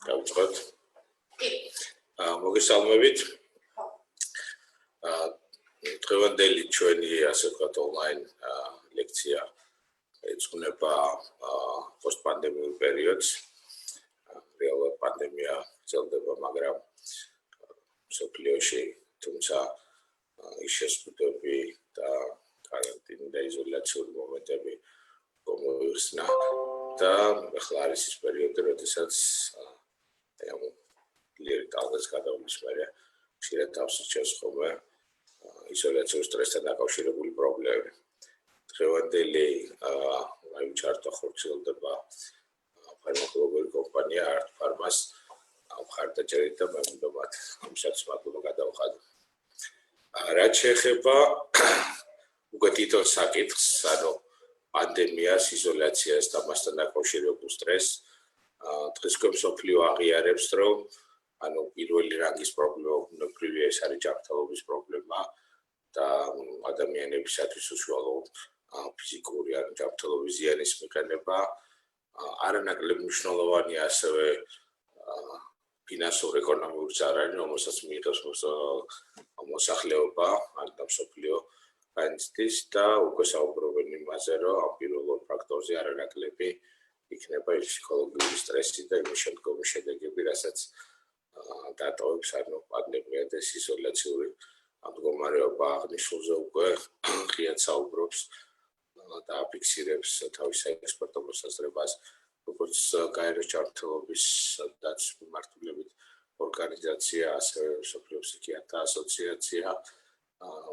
დავწყოთ. მოგესალმებით. დღევანდელი ჩვენი ასე ვთქვათ ონლაინ ლექცია ეძღვნება პოსტპანდემიურ პერიოდს. რეალურად პანდემია გრძელდება, მაგრამ მსოფლიოში თუმცა ის შეზღუდვები და каранტინა და იზოლაციური მომენტები გამოიხსნა და ახლა არის ის პერიოდი, როდესაც ლიერი ტალღის გადავლის მერე ხშირად თავს იჩენს ხოლმე იზოლაციურ სტრესთან დაკავშირებული პრობლემები. დღევანდელი ლაივ ჩარტი ხორციელდება ფარმაკოლოგიური კომპანია ArtPharma-ს მხარდაჭერით და მემკვიდრეობად ამისაც მადლობა გადავხადო. რაც შეეხება უკვე თვითონ საკითხს, ანუ პანდემიას, იზოლაციას და მასთან დაკავშირებულ სტრესს, დღეს მსოფლიო აღიარებს, რომ ანუ პირველი რანგის პრობლემა ბუნებრივია, ეს არის ჯანმრთელობის პრობლემა და ადამიანებისათვის უშუალოდ ფიზიკური ან ჯანმრთელობის ზიანის მიყენება არანაკლებ მნიშვნელოვანია ასევე ფინანსურ ეკონომიურ ზარალი, რომელსაც მიიღებს მოსახლეობა ან მსოფლიო განცდის და უკვე საუბრობენ იმაზე, რომ ამ პირველ ფაქტორზე არანაკლები იქნება ფსიქოლოგიური სტრესი და იმის შემდგომი შედეგები, რასაც დატოვებს ანუ პანდემია და იზოლაციური მდგომარეობა აღნიშნულზე უკვე ღიად საუბრობს და აფიქსირებს თავის საექსპერტო მოსაზრებას, როგორც გაეროს ჯანმრთელობის დაცვის მიმართულებით ორგანიზაცია, ასევე მსოფლიო ფსიქიატრთა ასოციაცია,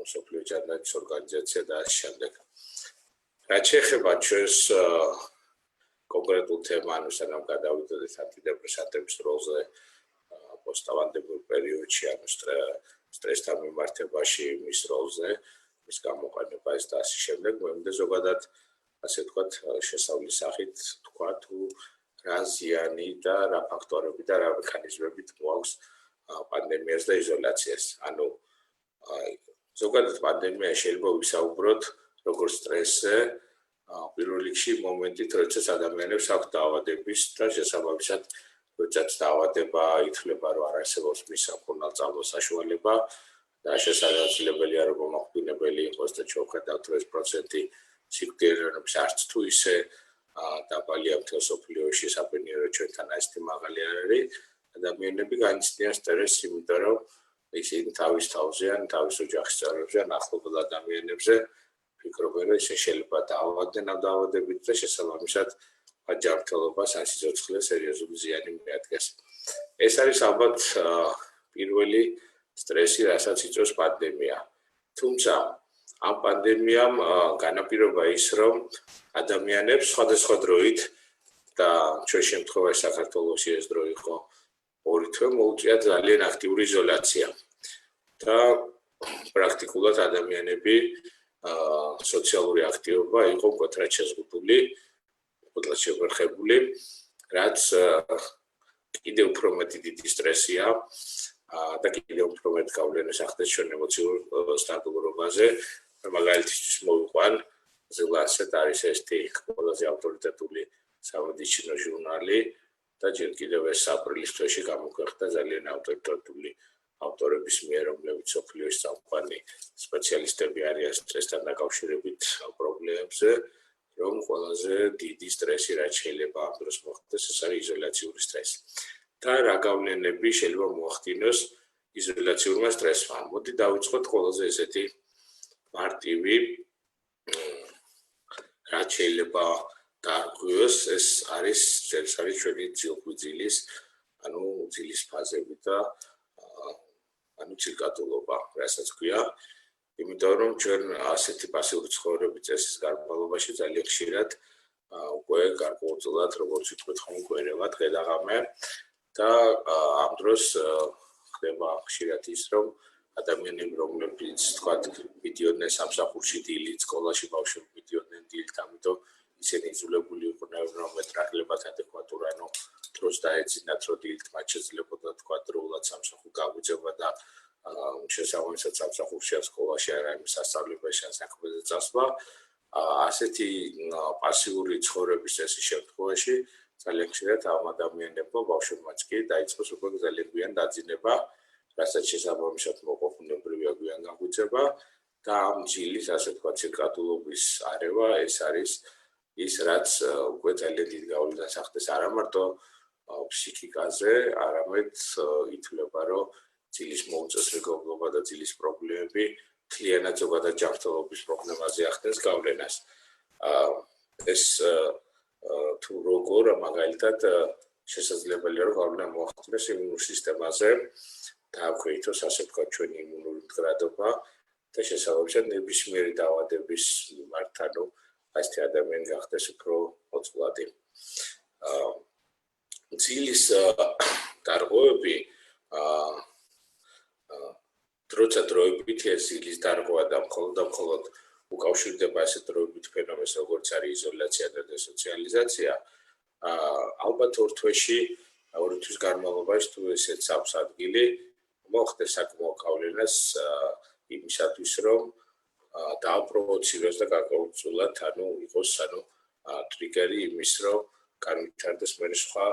მსოფლიო ჯანდაცვის ორგანიზაცია და ასე შემდეგ. რაც შეეხება ჩვენს კონკრეტულ თემას, სანამ გადავიდოდეთ ანტიდეპრესანტების როლზე პოსტპანდემიურ პერიოდში, ანუ სტრესთან მიმართებაში, მის როლზე, მის გამოყენებას და ასე შემდეგ, მე მინდა ზოგადად ასე ვთქვათ, შესავლის სახით თქვა თუ რა ზიანი და რა ფაქტორები და რა მექანიზმები მოაქვს პანდემიას და იზოლაციას. ანუ ზოგადად პანდემია შეიძლება ვისაუბროთ როგორც სტრესზე, პირველ რიგში მომენტით, როდესაც ადამიანებს აქვს დაავადების და შესაბამისად როდესაც დაავადება ითვლება, რომ არ არსებობს მის სამკურნალო წამოს საშუალება და შესაძლებელია, რომ მომაკვდინებელი იყოს და შევხედავთ, რომ ეს პროცენტი სიკვდილიანობის არც თუ ისე დაბალია მთელ მსოფლიოში, საპენირო ჩვენთან ასეთი მაღალი არ არის. ადამიანები განიცდიან სტრესს, იმიტომ რომ ისინი თავის თავზე ან თავის ოჯახის წევრებზე ან ახლობელ ადამიანებზე ფიქრობენ, რომ ისინი შეიძლება დაავადდნენ ამ დაავადებით და შესაბამისად ჯანმრთელობას ან სიცოცხლეს სერიოზული ზიანი მიადგეს. ეს არის ალბათ პირველი სტრესი, რასაც იწვევს პანდემია. თუმცა ამ პანდემიამ განაპირობა ის, რომ ადამიანებს სხვადასხვა დროით და ჩვენ შემთხვევაში საქართველოში ეს დრო იყო 2 თვე მოუწია ძალიან აქტიური იზოლაცია. და პრაქტიკულად ადამიანები სოციალური აქტივობა იყო მკვეთრად შეზღუდული, მკვეთრად შევერხებული, რაც კიდევ უფრო მეტი დიდი სტრესია და კიდევ უფრო მეტ გავლენას ახდენს ჩვენ ემოციურ სტაბილურობაზე. მაგალითისთვის მოვიყვან ზელასეთ არის ესეთი ყველაზე ავტორიტეტული სამედიცინო ჟურნალი და ჯერ კიდევ ეს აპრილის თვეში გამოქვეყნდა ძალიან ავტორიტეტული ავტორების მიერ, რომლებიც მსოფლიოს წამყვანი სპეციალისტები არიან სტრესთან დაკავშირებით პრობლემებზე, რომ ყველაზე დიდი სტრესი რაც შეიძლება ამ დროს მოხდეს, ეს არის იზოლაციური სტრესი. და რა გავლენები შეიძლება მოახდინოს იზოლაციურმა სტრესმა. მოდი დავიწყოთ ყველაზე ესეთი მარტივი, რაც შეიძლება დაარღვიოს, ეს არის ჩვენი ძილქუძილის, ანუ ძილის ფაზები და ანუ ცირკატულობა, რასაც ქვია, იმიტომ რომ ჩვენ ასეთი პასიური ცხოვრების წესის განმავლობაში ძალიან ხშირად უკვე გარკვეულწილად, როგორც ვიტყვით ხომ გვერევა დღე-დაღამე და ამ დროს ხდება ხშირად ის, რომ ადამიანები, რომლებიც თქვათ, მიდიოდნენ სამსახურში დილით, სკოლაში ბავშვები მიდიოდნენ დილით, ამიტომ ისინი იძულებული იყვნენ რომ მეტნაკლებად ადეკვატურ ანუ დროს დაეძინათ რომ დილით მათ შეძლებოდა თქვა დროულად სამსახურ გაგვიძება და შესაბამისად სამსახურში ან სკოლაში არ არის სასწავლებელში ან საქმეზე წასვლა ასეთი პასიური ცხოვრების წესის შემთხვევაში ძალიან ხშირად ამ ადამიანებმა ბავშვებმაც კი დაიწყოს უკვე ძალიან გვიან დაძინება რასაც შესაბამისად მოყოფნებრივია გვიან გაგვიძება და ამ ძილის ასე თქვა ცირკადულობის არევა ეს არის ის რაც უკვე ძალიან დიდ გავლენას ახდენს არა მარტო ფსიქიკაზე არამედ ითვლება რომ ძილის მოუწესრიგებლობა და ძილის პრობლემები მთლიანად ზოგადად ჯანმრთელობის პრობლემაზე ახდენს გავლენას ეს თუ როგორ მაგალითად შესაძლებელია რომ გავლენა მოახდინოს იმუნურ სისტემაზე დააქვეითოს ასე ვთქვათ ჩვენი იმუნური მდგრადობა და შესაბამისად ნებისმიერი დაავადების მიმართ ანუ ასეთი ადამიანი გახდეს უფრო მოწყვლადი ძილის დარღვევები დროებით ეს ძილის დარღვევა და მხოლოდ უკავშირდება ასეთ დროებით ფენომენს როგორც არის იზოლაცია და დესოციალიზაცია ალბათ ორ თვეში ორი თვის განმავლობაში თუ ესეც აქვს ადგილი მოხდეს საკმაო გავლენას იმისათვის რომ დააპროვოციროს და გარკვეულწილად ანუ იყოს ანუ ტრიგერი იმის რომ განვითარდეს მე სხვა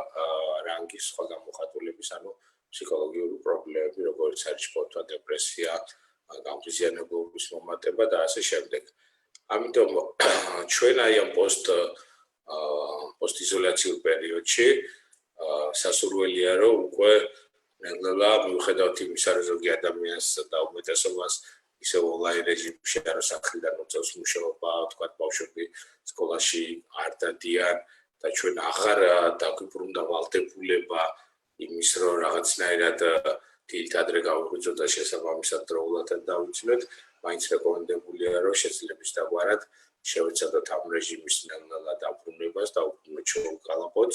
რანგის სხვა გამოხატულების ანუ ფსიქოლოგიური პრობლემები როგორც არის შფოთვა დეპრესია გამღიზიანებლობის მომატება და ასე შემდეგ ამიტომ ჩვენ აი ამ პოსტიზოლაციურ პერიოდში სასურველია რომ უკვე ნელ-ნელა მიუხედავად იმისა რომ ზოგი ადამიანს და უმეტესობას ისევ ონლაინ რეჟიმში არა სახლიდან უწევს მუშაობა თქვა ბავშვები სკოლაში არ დადიან და ჩვენ აღარ დაგვიბრუნდა ვალდებულება იმის რომ რაღაცნაირად დილით ადრე გავიღვიძოთ და შესაბამისად დროულად დავიცინოთ მაინც რეკომენდებულია რომ შეძლების დაგვარად შევეცადოთ ამ რეჟიმის ნელ-ნელა დაბრუნებას და უფრო ჩაუყალიბოთ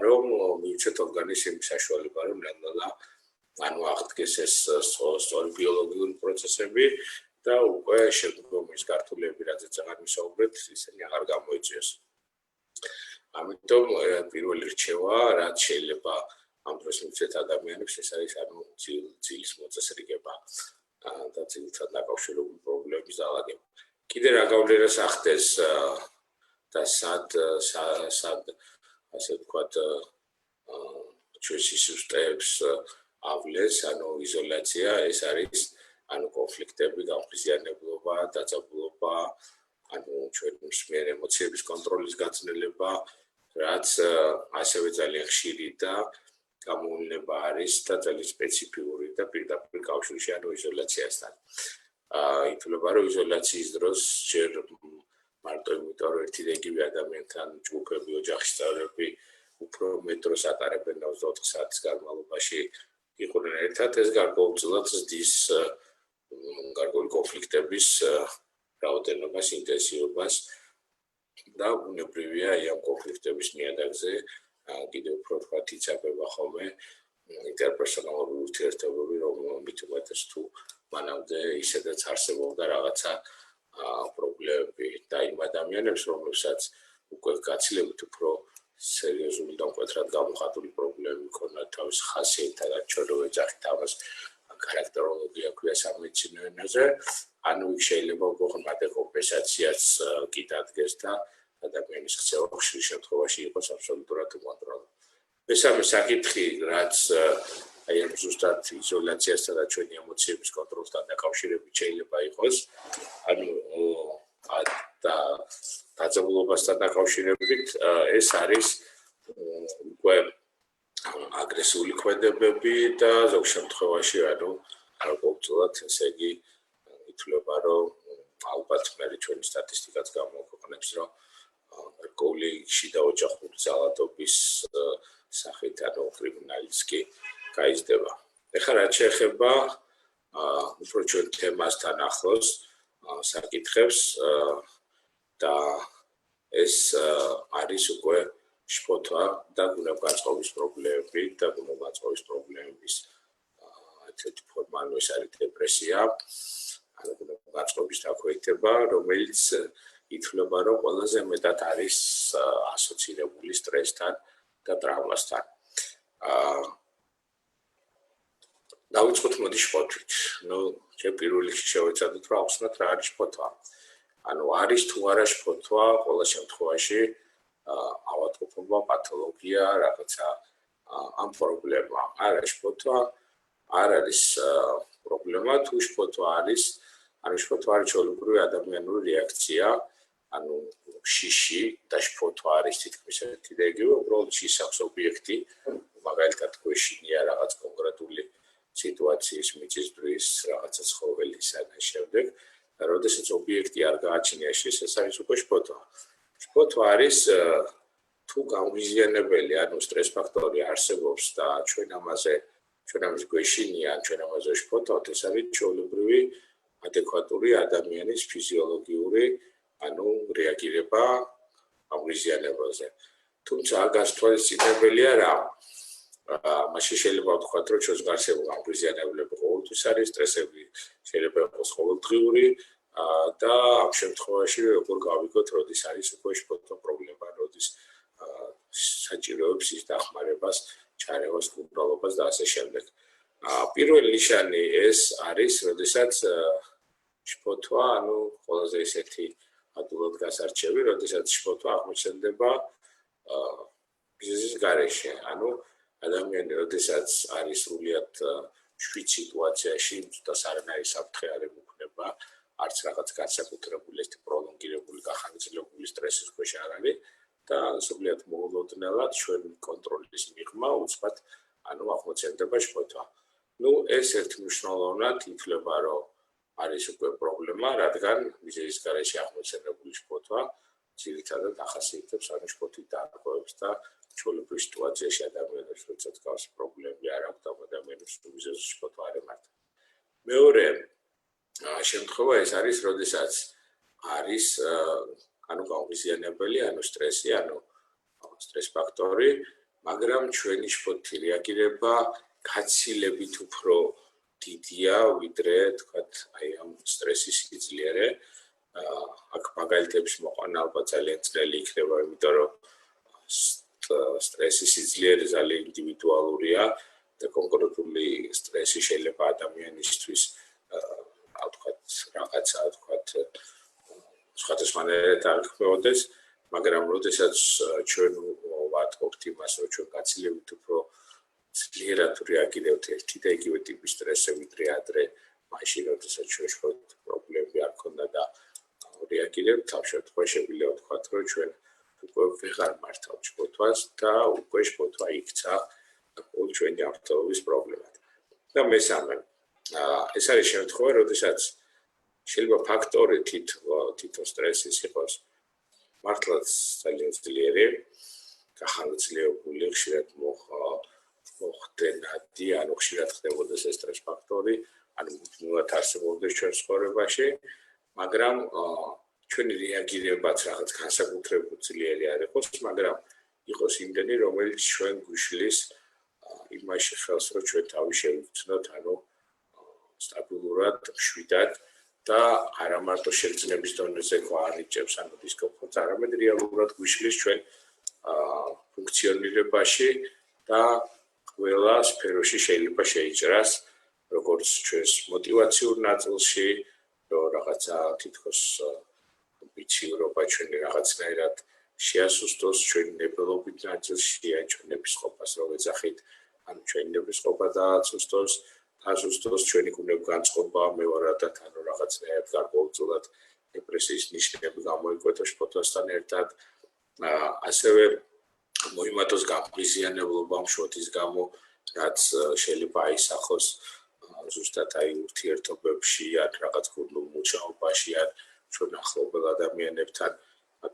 რომ მივცეთ ორგანიზმის საშუალება რომ ნელ-ნელა ანუ აღდგეს ეს სწორი ბიოლოგიური პროცესები და უკვე შემდგომის გართულები რაზეც აღარ ვისაუბრეთ ისინი აღარ გამოიწვიოს ამიტომ პირველი რჩევა რაც შეიძლება ამ დროს მივცეთ ადამიანებს ეს არის ანუ ძილის მოწესრიგება და ძილთან დაკავშირებული პრობლემების დალაგება კიდე რა გავლენას ახდენს და სად ასე ვთქვათ ჩვენ სისტემებს ავლეს ანუ იზოლაცია ეს არის ანუ კონფლიქტები გამღიზიანებლობა დაძაბულობა ანუ ჩვენი მსმენ ემოციების კონტროლის გაცვლილება რაც ასევე ძალიან ხშირი და გამოვლენა არის და ძალიან სპეციფიკური და პირდაპირ კავშირში ანუ იზოლაციასთან ითვლება რომ იზოლაციის დროს ჯერ მარტო იმიტომ რომ ერთი და იგივე ადამიანთან ჯგუფები ოჯახის წევრები უფრო მეტ დროს ატარებენ 24 საათის განმავლობაში იყვნენ ერთად ეს გარკვეულწილად ზრდის გარკვეული კონფლიქტების რაოდენობას ინტენსივობას და უნებრივია ამ კონფლიქტების ნიადაგზე კიდევ უფრო ვთქვათ იცავება ხოლმე ინტერპერსონალური ურთიერთობები რომელიც უმეტეს თუ მანამდე ისედაც არსებობდა რაღაცა პრობლემები და იმ ადამიანებს რომლებსაც უკვე გაცილებით უფრო სერიოზული და მკვეთრად გამოხატული პრობლემები ქონდათ თავის ხასიათთან ჩვენ რო ეძახით ამას характерология ქვია სამედიცინო ენაზე ანუ იქ შეიძლება უბრალოდ დეკომპენსაციაც კი დადგეს და ადამიანის ქცევა ხშირ შემთხვევაში იყოს აბსოლუტურად უკონტროლო. მესამე საკითხი რაც აი ამ ზუსტად იზოლაციასთან და ჩვენი ემოციების კონტროლთან დაკავშირებით შეიძლება იყოს ანუ დაძაბულობასთან დაკავშირებით ეს არის უკვე აგრესიული ქმედებები და ზოგ შემთხვევაში ანუ გარკვეულწილად ესე იგი ითვლება რომ ალბათ მე ჩვენი სტატისტიკაც გამოგვიყვანებს რომ გარკვეული შიდა ოჯახური ძალადობის სახით ანუ კრიმინალის კი გაიზრდება. ეხლა რაც შეეხება უფრო ჩვენ თემასთან ახლოს საკითხებს და ეს არის უკვე შფოთვა და გუნებგანწყობის პრობლემები და გუნებგანწყობის პრობლემების ერთ-ერთი ფორმა ანუ ეს არის დეპრესია ანუ გუნებგანწყობის დაქვეითება რომელიც ითვლება, რომ ყველაზე მეტად არის ასოცირებული სტრესთან და ტრავმასთან. დავიწყოთ მოდი შფოთვით. ჯერ პირველ რიგში შევეცადოთ, რომ ავხსნათ რა არის შფოთვა. არის თუ არა შფოთვა, ყველა შემთხვევაში ავადმყოფობა, პათოლოგია, რაღაცა ამ პრობლემა. არა შფოთვა, არ არის პრობლემა, თუ შფოთვა არის, შფოთვა არის ჩვეულებრივი ადამიანური რეაქცია, შიში და შფოთვა არის თითქმის ერთი და იგივე, უბრალოდ შიშს აქვს ობიექტი, მაგალითად გვეშინია რაღაც კონკრეტული სიტუაციის მიწისძვრის, რაღაცა ცხოველისა და შემდეგ, როდესაც ობიექტი არ გააჩნია შიშს, ეს არის უკვე შფოთვა. შფოთვა არის თუ გამღიზიანებელი, სტრეს ფაქტორი არსებობს და ჩვენ ამაზე გვეშინია, ჩვენ ამაზე შფოთავთ, ეს არის ჩვეულებრივი ადეკვატური ადამიანის ფიზიოლოგიური რეაგირება გამღიზიანებაზე. თუმცა აგას თვალისწინებელია რა. მაშინ შეიძლება ვთქვათ, რომ ჩვენს გარშემო გამღიზიანებლები ყოველთვის არის, სტრესები შეიძლება იყოს ყოველდღიური და ამ შემთხვევაში როგორ გავიგოთ, როდის არის უკვე შფოთვა პრობლემა, როდის საჭიროებს ის დახმარებას, ჩარევას, კურნალობას და ასე შემდეგ. პირველი ნიშანი ეს არის, როდესაც შფოთვა, ყველაზე ისეთი ადვილად გასარჩევი, როდესაც შფოთვა აღმოჩნდება ბიზნესის გარეშე. ადამიანი, როდესაც არის სრულიად შვიდ სიტუაციაში, და არანაირი საფრთხე არ ემუქნება, არც რაღაც განსაკუთრებული პროლონგირებული გახანგრძლივებული სტრესის ქვეშ არ არის და სრულიად მოულოდნელად ჩვენ კონტროლის მიღმა უცბად აღმოცენდება შფოთვა. ეს ერთმნიშვნელოვნად ითვლება, რომ არის უკვე პრობლემა, რადგან ბიზნესის გარეშე აღმოცენებული შფოთვა ძირითადად ახასიათებს შფოთვით დარღვევებს და ჩვეულებრივ სიტუაციაში ადამიანებს როდესაც გავს პრობლემები არ აქვს და ადამიანებს ბიზნესის შფოთვა არ ემართა. მეორე შემთხვევა ეს არის, როდესაც არის გამღიზიანებელი, სტრესი, სტრეს ფაქტორი, მაგრამ ჩვენი შფოთი რეაგირება გაცილებით უფრო დიდია, ვიდრე თქვათ ამ სტრესის სიძლიერე. აქ მაგალითების მოყვანა ალბათ ძალიან ძნელი იქნება, იმიტომ რომ სტრესის სიძლიერე ძალიან ინდივიდუალურია და კონკრეტული სტრესი შეიძლება ადამიანისთვის რაღაცა სხვადასხვანაირად აღქმეოდეს, მაგრამ როდესაც ჩვენ ვატყობთ იმას, რომ ჩვენ გაცილებით უფრო ძლიერად რეაგირებთ ერთი და იგივე ტიპის სტრესზე, ვიდრე ადრე, მაშინ როდესაც ჩვენ შფოთვით პრობლემები არ ქონდა და რეაგირებთ, ამ შემთხვევაში შეგვიძლია ვთქვათ, რომ ჩვენ უკვე ვეღარ მართავთ შფოთვას და უკვე შფოთვა იქცა ყოველ ჩვენი ჯანმრთელობის პრობლემად. და მესამე, ეს არის შემთხვევა, როდესაც შეიძლება ფაქტორი თითო სტრესის იყოს მართლაც ძალიან ძლიერი, გახანგრძლივებული, ხშირად მოხდენადი, ხშირად ხდებოდეს ეს სტრეს ფაქტორი, მუდმივად არსებობდეს ჩვენ ცხოვრებაში, მაგრამ ჩვენი რეაგირებაც რაღაც განსაკუთრებულ ძლიერი არ იყოს, მაგრამ იყოს იმდენი, რომელიც ჩვენ გვიშლის იმაში ხელს, რომ ჩვენ თავი შევიცნოთ, სტაბილურად, მშვიდად და არა მარტო შეგრძნების დონეზე გვაანიჭებს დისკომფორტს, არამედ რეალურად გვიშლის ჩვენ ფუნქციონირებაში და ყველა სფეროში შეიძლება შეიჭრას, როგორც ჩვენს მოტივაციურ ნაწილში, რომ რაღაცა თითქოს ვიციურობა ჩვენი რაღაცნაირად შეასუსტოს ჩვენი ნებელობით ნაწილში, ჩვენ ნებისყოფას რო ვეძახით, ჩვენი ნებისყოფა დააცუსტოს, ასუსტოს ჩვენი გუნებგანწყობა, მევარადად რაღაცნაირად გარკვეულწილად დეპრესიის ნიშნები გამოიკვეთა შფოთვასთან ერთად, ასევე მოიმატოს გამღიზიანებლობა შფოთის გამო, რაც შეიძლება აისახოს ზუსტად ურთიერთობებში, რაღაც გუნდურ მუშაობაში, ჩვენ ახლობელ ადამიანებთან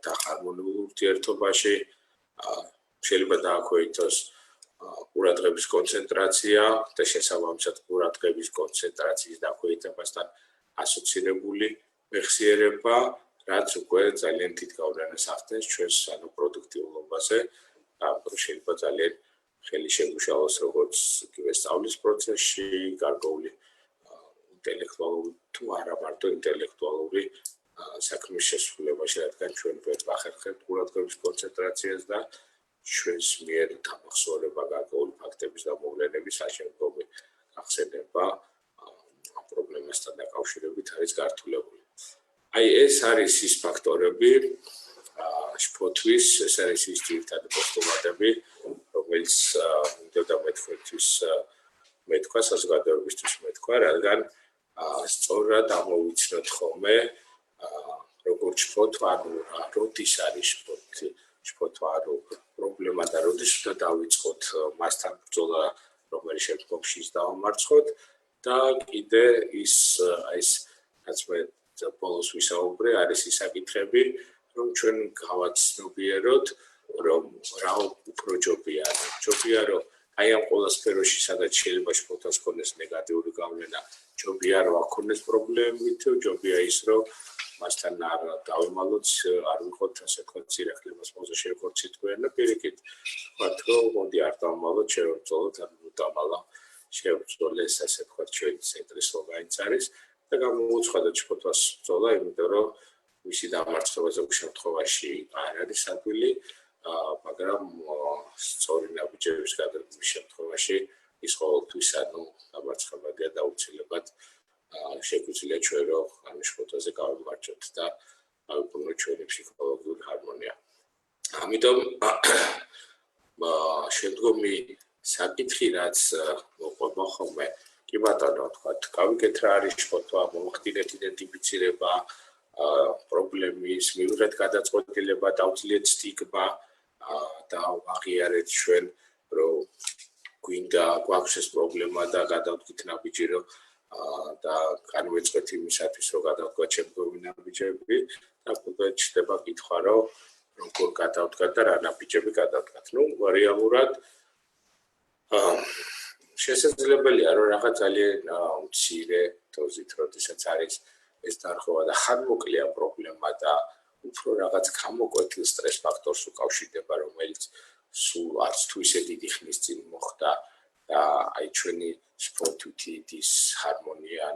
დახარმონებულ ურთიერთობაში, შეიძლება დააქვეითოს ყურადღების კონცენტრაცია და შესაბამისად ყურადღების კონცენტრაციის დაქვეითებასთან ასოცირებული მეხსიერება, რაც უკვე ძალიან დიდ გავლენას ახდენს ჩვენს პროდუქტიულობაზე, შეიძლება ძალიან ხელი შეგვიშალოს როგორც იგივე სწავლის პროცესში, გარკვეული ინტელექტუალური თუ არა მარტო ინტელექტუალური საქმის შესრულებაში, რადგან ჩვენ ვერ ვახერხებთ ყურადღების კონცენტრაციას და ჩვენს მიერ დამახსოვრება გარკვეული ფაქტების და მოვლენების საშემდგომი გახსენება ამ პრობლემასთან დაკავშირებით არის გართულებული. Აი ეს არის ის ფაქტორები, შფოთვის, ეს არის ის ძირითადი პოსტულატები, რომელიც მინდოდა მეთქვით მეთქვა საზოგადოებისთვის მეთქვა, რადგან სწორად ამოვიცნოთ ხოლმე როგორც შფოთვა, როდის არის შფოთვა, პრობლემა და როდის უნდა დავიწყოთ მასთან ბრძოლა, რომელიც შემდგომში დავამარცხოთ და კიდე ის რაც მე ბოლოს ვისაუბრე, არის ის საკითხები, რომ ჩვენ გავაცნობიეროთ, რომ რა უფრო ჯობია, რომ აი ამ ყველა სფეროში, სადაც შეიძლება შფოთვას ქონდეს ნეგატიური გავლენა, ჯობია რომ აქონდეს პრობლემებით, ჯობია ის, რომ მასთან არ დავემალოთ, არ ვიყოთ ასე ვთქვათ, სირახლებას მოზე შევქორცით თქვენ და პირიქით ვთქვათ, რომ მოდი არ დავმალოთ, შევბრძოლოთ, არ დავმალა, შევბრძოლეს ასე ვთქვათ, ჩვენი ცენტრის სლოგანიც არის და გამოუცხადოთ შფოთვას ბრძოლა, იმიტომ რომ მისი დამარცხება ზოგ შემთხვევაში არ არის ადვილი, მაგრამ სწორი ნაბიჯების გადადგმის შემთხვევაში ის ყოველთვის დამარცხებადია და აუცილებლად შეგვიძლია ჩვენ რომ ამ შფოთვაზე გავიმარჯვოთ და გავიბრუნოთ ჩვენი ფსიქოლოგიური ჰარმონია. ამიტომ შემდგომი საკითხი რაც მოყვება ხოლმე, კი ბატონო, თქვათ, გავიგეთ რა არის შფოთვა, მოვხდინეთ იდენტიფიცირება, პრობლემის მიუღეთ გადაწყვეტილება, დავძლიეთ სტიგმა და აღიარეთ ჩვენ, რომ გვინდა გვაქვს ეს პრობლემა და გადავდგით ნაბიჯი, რომ და განვეწყეთ იმისათვის, რომ გადავდგათ შემდგომი ნაბიჯები და უკვე ჩდება კითხვა, რომ როგორ გადავდგათ და რა ნაბიჯები გადავდგათ. რეალურად შესაძლებელია, რომ რაღაც ძალიან მცირე დოზით, როდესაც არის ეს დარღვევა და ხანმოკლეა პრობლემა და უფრო რაღაც გამოკვეთილ სტრეს ფაქტორს უკავშირდება, რომელიც სულ არც თუ ისე დიდი ხნის წინ მოხდა და აი ჩვენი შფოთვითი დისჰარმონია,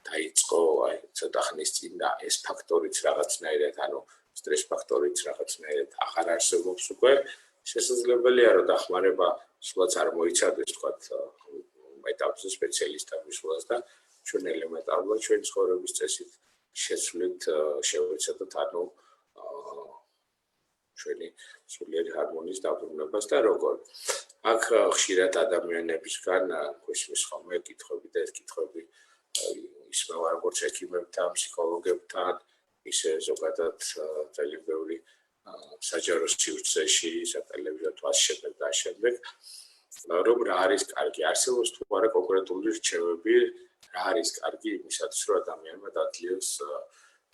დაიწყო აი ცოტა ხნის წინ და ეს ფაქტორიც რაღაცნაირად, სტრეს ფაქტორიც რაღაცნაირად აღარ არსებობს უკვე, შესაძლებელია, რომ დახმარება სულაც არ მოიცადდეს, თქვათ, ეტაპზე სპეციალისტთა მისვლას და ჩვენ ელემენტარულად ჩვენი ცხოვრების წესით შეცვლით შევეცადოთ ჩვენი სულიერი ჰარმონიის დაბრუნებას და როგორ. აქ ხშირად ადამიანებისგან გვესმის ხოლმე კითხვები და ეს კითხვები ისმევა როგორც ექიმებთან, ფსიქოლოგებთან, ისე ზოგადად ძალიან ბევრი საჯარო სივრცეში, სატელევიზიო თვალსაჩინო და შემდეგ, რომ რა არის კარგი, არსებობს თუ არა კონკრეტული რჩევები, რა არის კარგი იმისათვის, რომ ადამიანმა დაძლიოს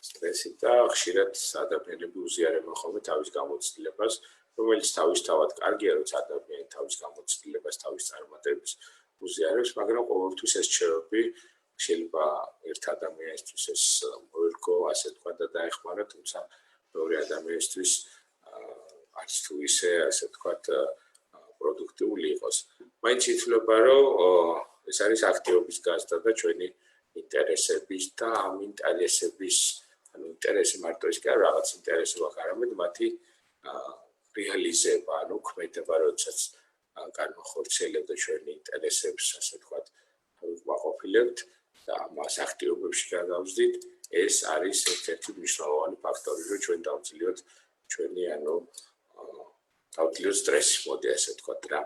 სტრესი და ხშირად ადამიანები უზიარებენ ხოლმე თავის გამოცდილებას, რომელიც თავისთავად კარგია, როცა ადამიანი თავის გამოცდილებას, თავის წარმატებას უზიარებს, მაგრამ ყოველთვის ეს რჩევები შეიძლება ერთ ადამიანისთვის ეს მოერგო, ასე თქვა და დაეხმარა, თუმცა ბევრი ადამიანისთვის არც თუ ისე, ასე თქვათ, პროდუქტიული იყოს. მაინც ითვლება, რომ ეს არის აქტივობის გაზრდა და ჩვენი ინტერესების და ამ ინტერესების, ინტერესი მარტო ის კი არა, რაღაც ინტერესი ვაქვს, არამედ მათი რეალიზება, ქმედება, როდესაც განმახორციელებდა ჩვენი ინტერესებს, ასე თქვათ, ვაყოფილებთ და ამას აქტივობებში გადავზდით, ეს არის ერთ-ერთი მნიშვნელოვანი ფაქტორი, რომ ჩვენ დავძლიოთ ჩვენი, დავძლიოთ სტრესი, მოდი ასე ვთქვათ რა.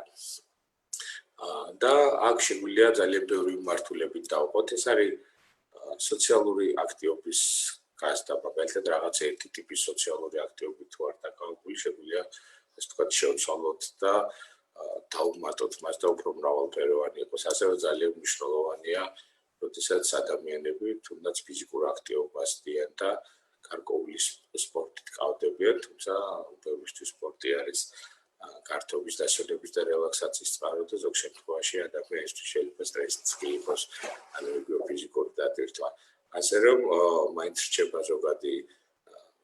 და აქ შეგვიძლია ძალიან ბევრი მიმართულებით დავყოთ. ეს არის სოციალური აქტივობის გაზრდა, მაგალითად რაღაც ერთი ტიპის სოციალური აქტივობით თუ არ დაკავებული, შეგვიძლია ასე ვთქვათ შევცვალოთ და დავუმატოთ მას და უფრო მრავალფეროვანი იყოს. ასევე ძალიან მნიშვნელოვანია, როდესაც ადამიანები თუნდაც ფიზიკურ აქტივობას დიან და გარკვეული სპორტით კავდებიან, თუმცა ბევრისთვის სპორტი არის გართობის დასვენების და რელაქსაციის წყარო და ზოგ შემთხვევაში ადამიანისთვის შეიძლება სტრესიც კი იყოს, ფიზიკური დატვირთვა. ასე რომ მაინც რჩება ზოგადი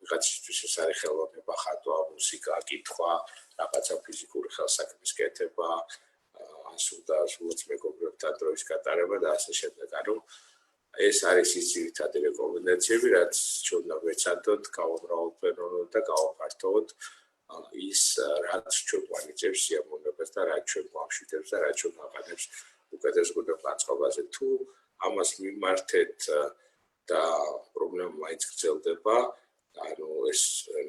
ვიღაცისთვის ეს არის ხელოვნება, ხატვა, მუსიკა, კითხვა, რაღაცა ფიზიკური ხელსაქმის კეთება, სულაც მეგობრებთან დროის გატარება და ასე შემდეგ. ეს არის ის ძირითადი რეკომენდაციები, რაც ჩვენ ვეცადოთ გავამრავალფეროვნოთ და გავაფართოვოთ ის რაც ჩვენ გვანიჭებს სიამოვნებას და რაც ჩვენ გვამშვიდებს და რაც ჩვენ აყენებს უკეთეს განწყობაზე. თუ ამას მიმართეთ და პრობლემა მაინც გრძელდება, ანუ ეს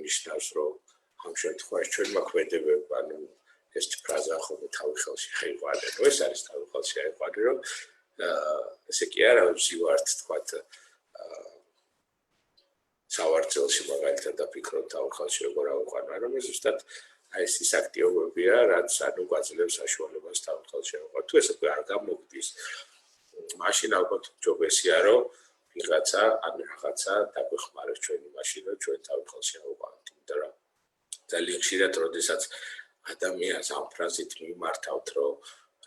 ნიშნავს, რომ ამ შემთხვევაში ჩვენ მაქმედებება, ანუ ეს ფრაზა ხოლმე თავი ხელში ხაიყვანე, რომ ეს არის თავი ხელში ხაიყვანე, რომ ესე კი არა ვზივართ თქვათ სავარცხელში მაგალითად და ფიქრობ თავი ხელში როგორ ავიყვანო, რომ ეს ზუსტად ეს ის აქტივობებია, რაც ანუ გვაძლევს საშუალებას თავი ხელში ავიყვანო. თუ ესე არ გამოგდის, მაშინ ალბათ ჯობესია, რომ ვიღაცა ან რაღაცა დაგვეხმაროს ჩვენი მაშინა, ჩვენ თავი ხელში ავიყვანოთ, იმიტომ რომ ძალიან ხშირად როდესაც ადამიანს ამ ფრაზით მიმართავთ, რომ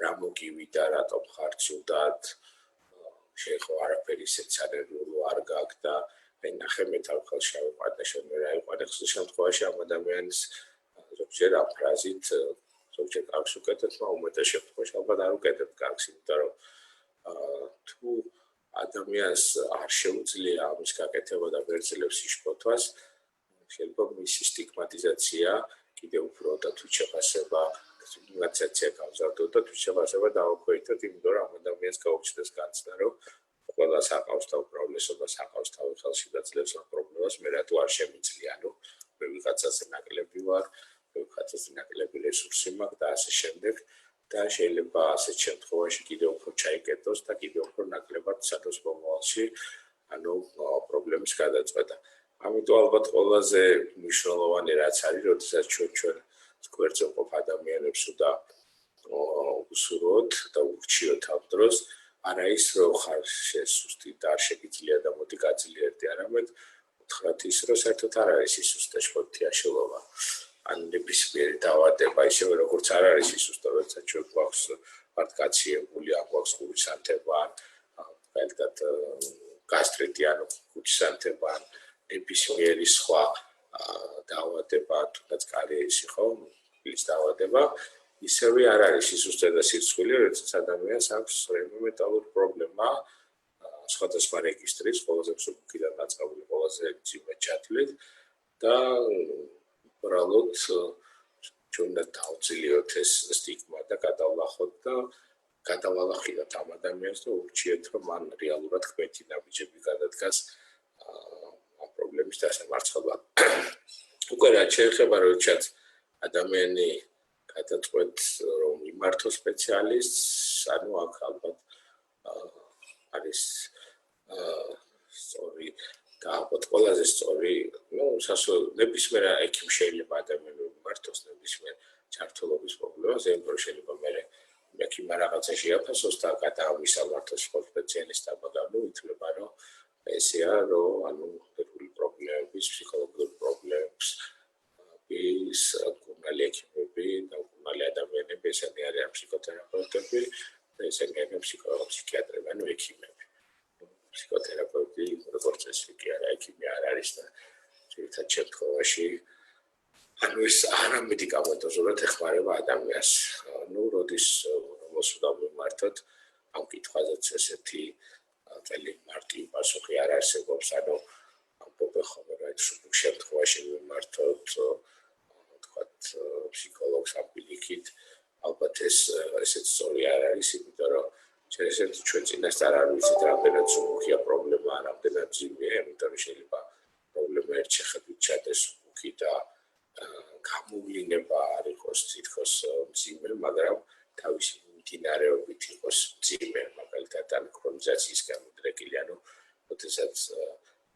რა მოგივიდა, რატომ ხარ ცუდად, შეხო არაფერი სეცარერულ არ გაქვს და აი ნახე მე თავი ხელში ავიყვანე, შენ ვერ აიყვანე, ხშირ შემთხვევაში ამ ადამიანის ზოგჯერ ამ ფრაზით ზოგჯერ კარგს უკეთებ, მაგრამ უმეტეს შემთხვევაში ალბათ არ უკეთებ კარგს, იმიტომ რომ თუ ადამიანს არ შეუძლია ამის გაკეთება და ვერ ძლევს იშფოთვას, შეიძლება მისი სტიგმატიზაცია კიდევ უფრო და თუ შეფასება სტიგმატიზაცია გავზარდოთ და თუ შეფასება დავაქვეითოთ, იმიტომ რომ ამ ადამიანს გაუჩნდეს განცდა, რომ ყველას აყავს და უპრავლესობას აყავს თავი ხელში და ძლევს ამ პრობლემას, მე რატო არ შემიძლია, ანუ მე ვიღაცაზე ნაკლები ვარ, მე ვიღაცაზე ნაკლები რესურსი მაქვს და ასე შემდეგ და შეიძლება ასეთ შემთხვევაში კიდევ უფრო ჩაიკეტოს და კიდევ უფრო ნაკლებად სადოს მომავალში, ანუ პრობლემის გადაწყვეტა. ამიტომ ალბათ ყველაზე მნიშვნელოვანი რაც არის, როდესაც ჩვენ გვერდზე მყოფ ადამიანებს და უსურვოთ და ურჩიოთ ამ დროს, არა ის რომ ხარ შესუსტი და არ შეგიძლია და მოდი გაძლიერდი, არამედ უთხრათ ის რომ საერთოდ არ არის ის უსტაშფოთიაშელობა. ან ნებისმიერი დაავადება, ისევე როგორც არ არის ის უსტაშფოთია, ჩვენ გვაქვს ვართ გაციებული, გვაქვს ხურისანთება, მაგალითად გასტრიტი, ანუ ხურისანთება, ნებისმიერი სხვა დაავადება, თუნდაც კარიესი ხო, ის დაავადება, ისევე არ არის სისუსტე და სირცხვილი, როდესაც ადამიანს აქვს მენტალური პრობლემა, სხვადასხვა რეგისტრის, ყველაზე მსუბუქიდან დაწყებული, ყველაზე მძიმე ჩათვლით და უბრალოდ ჩვენ უნდა დავძლიოთ ეს სტიგმა და გადავლახოთ და გადავალახოთ ამ ადამიანს და ურჩიეთ, რომ მან რეალურად ქმეთი ნაბიჯები გადადგას ამ პრობლემის დასამარცხებლად. უკვე რაც შეეხება, როდესაც ადამიანი გადაწყვეტს, რომ იმართო სპეციალისტს, ანუ აქ ალბათ არის სწორი და ალბათ ყველაზე სწორი, ნებისმიერ ექიმ შეიძლება ადამიანი მიმართოს ნებისმიერ ჯანმრთელობის პრობლემას, იმიტომ შეიძლება მე ექიმმა რაღაცა შეაფასოს და გადაამისალმართოს სხვა სპეციალისტთან, მაგრამ ითვლება, რომ ესეა, რომ ანუ ნერვული პრობლემების, ფსიქოლოგიური პრობლემების ის გუნალი ექიმები და გუნალი ადამიანები, ესენი არიან ფსიქოთერაპევტები და ესენი არიან ფსიქიატრები, ანუ ექიმები. ფსიქოთერაპევტი, როგორც წესი კი არა, ექიმი არ არის და ძირითად შემთხვევაში ანუ ეს არამედიკამენტოზურად ეხმარება ადამიანს. ნუ როდის რომელს უნდა მიმართოთ, ამ კითხვაზეც ესეთი ძალიან მარტივი პასუხი არ არსებობს, ანუ ამბობ ხოლმე რა სულ შემთხვევაში მიმართოთ თქვათ ფსიქოლოგს ამ პირიქით, ალბათ ესეც სწორი არ არის, იმიტომ რომ შეიძლება ჩვენ წინასწარ არ ვიცით რამდენად სუბუქია პრობლემა, რამდენად ძიმეა, იმიტომ რომ შეიძლება პრობლემა ერთ შეხედვით ჩადეს სუბუქი და გამოვლინება არ იყოს თითქოს მძიმე, მაგრამ თავისი მიმდინარეობით იყოს მძიმე, მაგალითად ან ქრონიზაციის გამოდრეკილი, ანუ როდესაც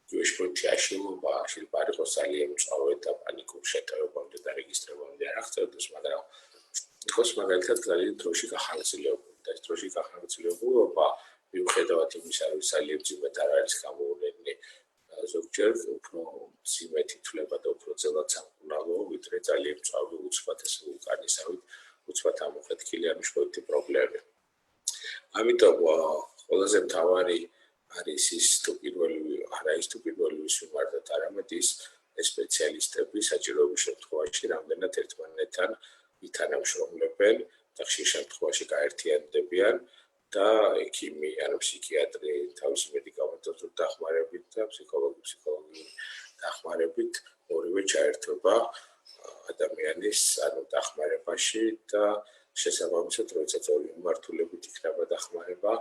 უშფოთიაშილობა შეიძლება არ იყოს ძალიან მწვავე და პანიკურ შეტევებამდე და რეგისტრებამდე არ აღწევდეს, მაგრამ იყოს მაგალითად ძალიან დროში გახანგრძლივებული და ეს დროში გახანგრძლივება მიუხედავად იმისა, რომ ძალიან მძიმედ არ არის გამოვლენილი, ზოგჯერ უფრო მძიმედ ითვლება და უფრო ძელად სამკურნალო, ვიდრე ძალიან მწვავე უცბად ეს ვულკანისავით, უცბად ამოხეთქილი ან უშფოთი პრობლემები. ამიტომ ყველაზე მთავარი არის ის თუ პირველი ვის მიმართოთ, არამედ ის სპეციალისტები საჭიროების შემთხვევაში რამდენად ერთმანეთთან ითანამშრომლებენ და ხშირ შემთხვევაში გაერთიანდებიან და ექიმი, ანუ ფსიქიატრი თავისი მედიკამენტოზური დახმარებით და ფსიქოლოგიური დახმარებით ორივე ჩაერთვება ადამიანის დახმარებაში და შესაბამისად როდესაც ორი მიმართულებით იქნება დახმარება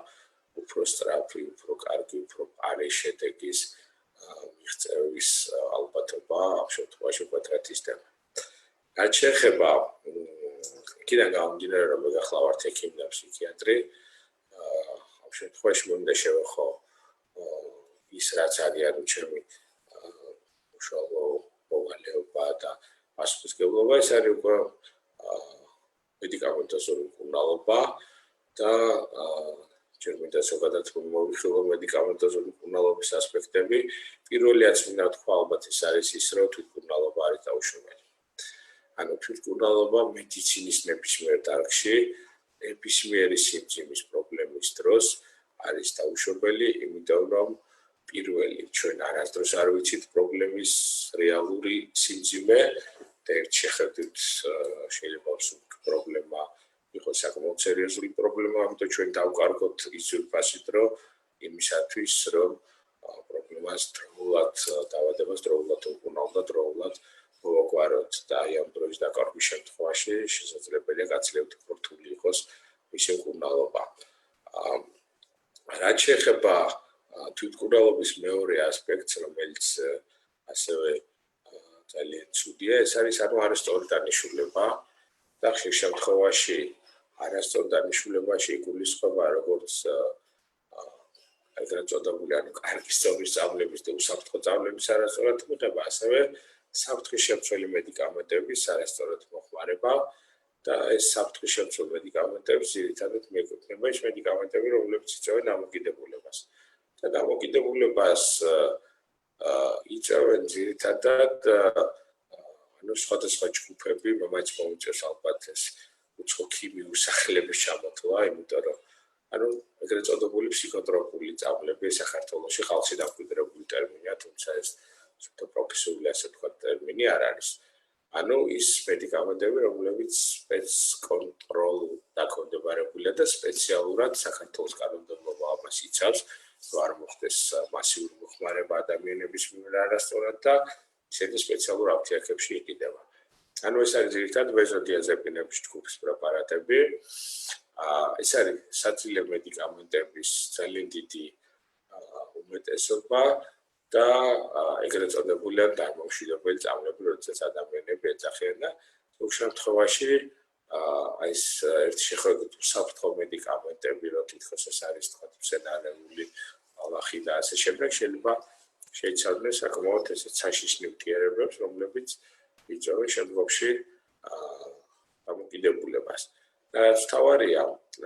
უფრო სწრაფი, უფრო კარგი, უფრო პარე შედეგის მიღწევის ალბათობა ამ შემთხვევაში უკეთრად იზრდება. რაც შეეხება იქიდან გამომდინარე, რომ მე გახლავართ ექიმი და ფსიქიატრი, ამ შემთხვევაში მე უნდა შევეხო ის რაც არის ანუ ჩემი უშუალო მოვალეობა და პასუხისმგებლობა, ეს არის უკვე მედიკამენტოზური მკურნალობა და ჯერ მინდა ზოგადად მოვიხილო მედიკამენტოზური მკურნალობის ასპექტები. პირველიაც მინდა თქვა, ალბათ ეს არის ის, რომ თვითმკურნალობა არის დაუშვებელი. ანუ თვითმკურნალობა მედიცინის ნებისმიერ დარგში ნებისმიერი სიმძიმის პრობლემის დროს არის დაუშვებელი, იმიტომ რომ პირველი ჩვენ არასდროს არ ვიცით პრობლემის რეალური სიმძიმე და ერთ შეხედვით შეიძლება პრობლემა იყოს საკმაოდ სერიოზული პრობლემა, ამიტომ ჩვენ დავკარგოთ ის ძვირფასით, რომ იმისათვის, რომ პრობლემას დროულად დავადებას დროულად უკუნავ და დროულად მოვაგვაროთ და აი ამ დროის დაკარგვის შემთხვევაში შესაძლებელია გაცილებით უფრო რთული იყოს მისი მკურნალობა. რაც შეეხება თვითმკურნალობის მეორე ასპექტს, რომელიც ასევე ძალიან ცუდია, ეს არის არასწორი დანიშნულება და ხშირ შემთხვევაში არასწორი დანიშნულებაში იგულისხმება როგორც ეგრეთ წოდებული კარგი სწავლის სწავლების და უსაფრთხო სწავლების არასწორად მიღება, ასევე საფრთხის შემცველი მედიკამენტების არასწორად მოხმარება და ეს საფრთხის შემცველ მედიკამენტებს ძირითადად მიეკუთვნება ის მედიკამენტები, რომლებიც იწვევენ დამოკიდებულებას. და დამოკიდებულებას იწვევენ ძირითადად სხვადასხვა ჯგუფები, რომელიც მომიწევს ალბათ ეს უცხო ქიმიური სახელების ჩამოთვლა, იმიტომ რომ ეგრეთ წოდებული ფსიქოტროპული წამლები საქართველოში ხალხში დამკვიდრებული ტერმინია, თუმცა ეს პროფესიული ასე თქვა ტერმინი არ არის. ის მედიკამენტები, რომლებიც სპეცკონტროლ დაქვემდებარებულია და სპეციალურად საქართველოს კანონმდებლობა ამას იცავს, რომ არ მოხდეს მასიური მოხმარება ადამიანების მიერ არასწორად და ისეთი სპეციალურ აფთიაქებში იყიდება. ეს არის ძირითადად ბენზოდიაზეპინების ჯგუფის პრეპარატები. ეს არის საძილე მედიკამენტების ძალიან დიდი უმეტესობა და ეგრეთ წოდებული დამამშვიდებელი წამლები, როდესაც ადამიანები ეძახიან და ზოგ შემთხვევაში ეს ერთი შეხედვით უსაფრთხო მედიკამენტები, რომ თითქოს ეს არის თქვა სცენარიული ალახი და ასე შემდეგ, შეიძლება შეიცავდნენ საკმაოდ ესეთ საშიშ ნივთიერებებს, რომლებიც იწვევენ შემდგომში დამოკიდებულებას. რაც თავარია,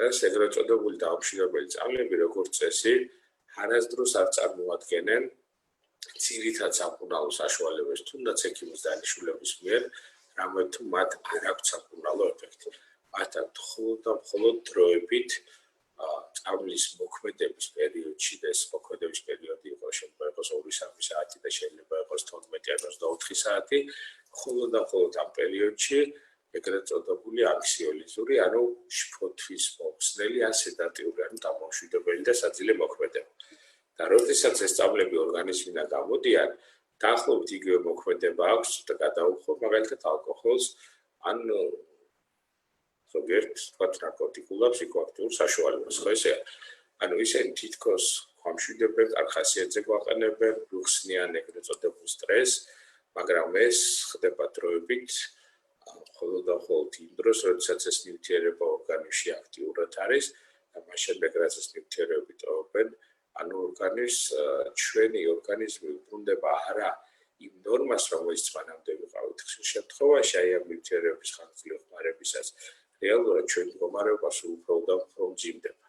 ეს ეგრეთ წოდებული დამამშვიდებელი წამლები, როგორც წესი, არასდროს არ წარმოადგენენ ძირითად სამკურნალო საშუალებებს, თუნდაც ექიმის დანიშნულების მიერ, რამე თუ მათ არ აქვს სამკურნალო ეფექტი. მათ აქვთ მხოლოდ და მხოლოდ დროებით წამლის მოქმედების პერიოდში და ეს მოქმედების პერიოდი იყოს შეიძლება იყოს 2-3 საათი და შეიძლება იყოს 12-24 საათი, მხოლოდ და მხოლოდ ამ პერიოდში ეგრეთ წოდებული აქსიოლიზური, შფოთვის მოხსნელი ასედატიური, დამამშვიდებელი და საძილე მოქმედება. და როდესაც ეს წამლები ორგანიზმიდან გამოდიან, დაახლოებით იგივე მოქმედება აქვს და გადაუხო მაგალითად ალკოჰოლს ან ზოგიერთ ნარკოტიკულ და ფსიქოაქტიურ საშუალებას, ხო ესე? ისინი თითქოს ხმამშვიდებენ, კარგ ხასიათზე გვაყენებენ, უხსნიან ეგრეთ წოდებულ სტრესს, მაგრამ ეს ხდება დროებით, მხოლოდ და მხოლოდ იმ დროს, როდესაც ეს ნივთიერება ორგანიზმში აქტიურად არის და მას შემდეგ რაც ეს ნივთიერებები ტოვებენ, ჩვენი ორგანიზმი უბრუნდება არა იმ ნორმას, რომელიც მანამდე ვიყავით. ხშირ შემთხვევაში ამ ნივთიერებების ხანგრძლივი ხმარებისას რეალურად ჩვენი მდგომარეობა სულ უფრო და უფრო მძიმდება.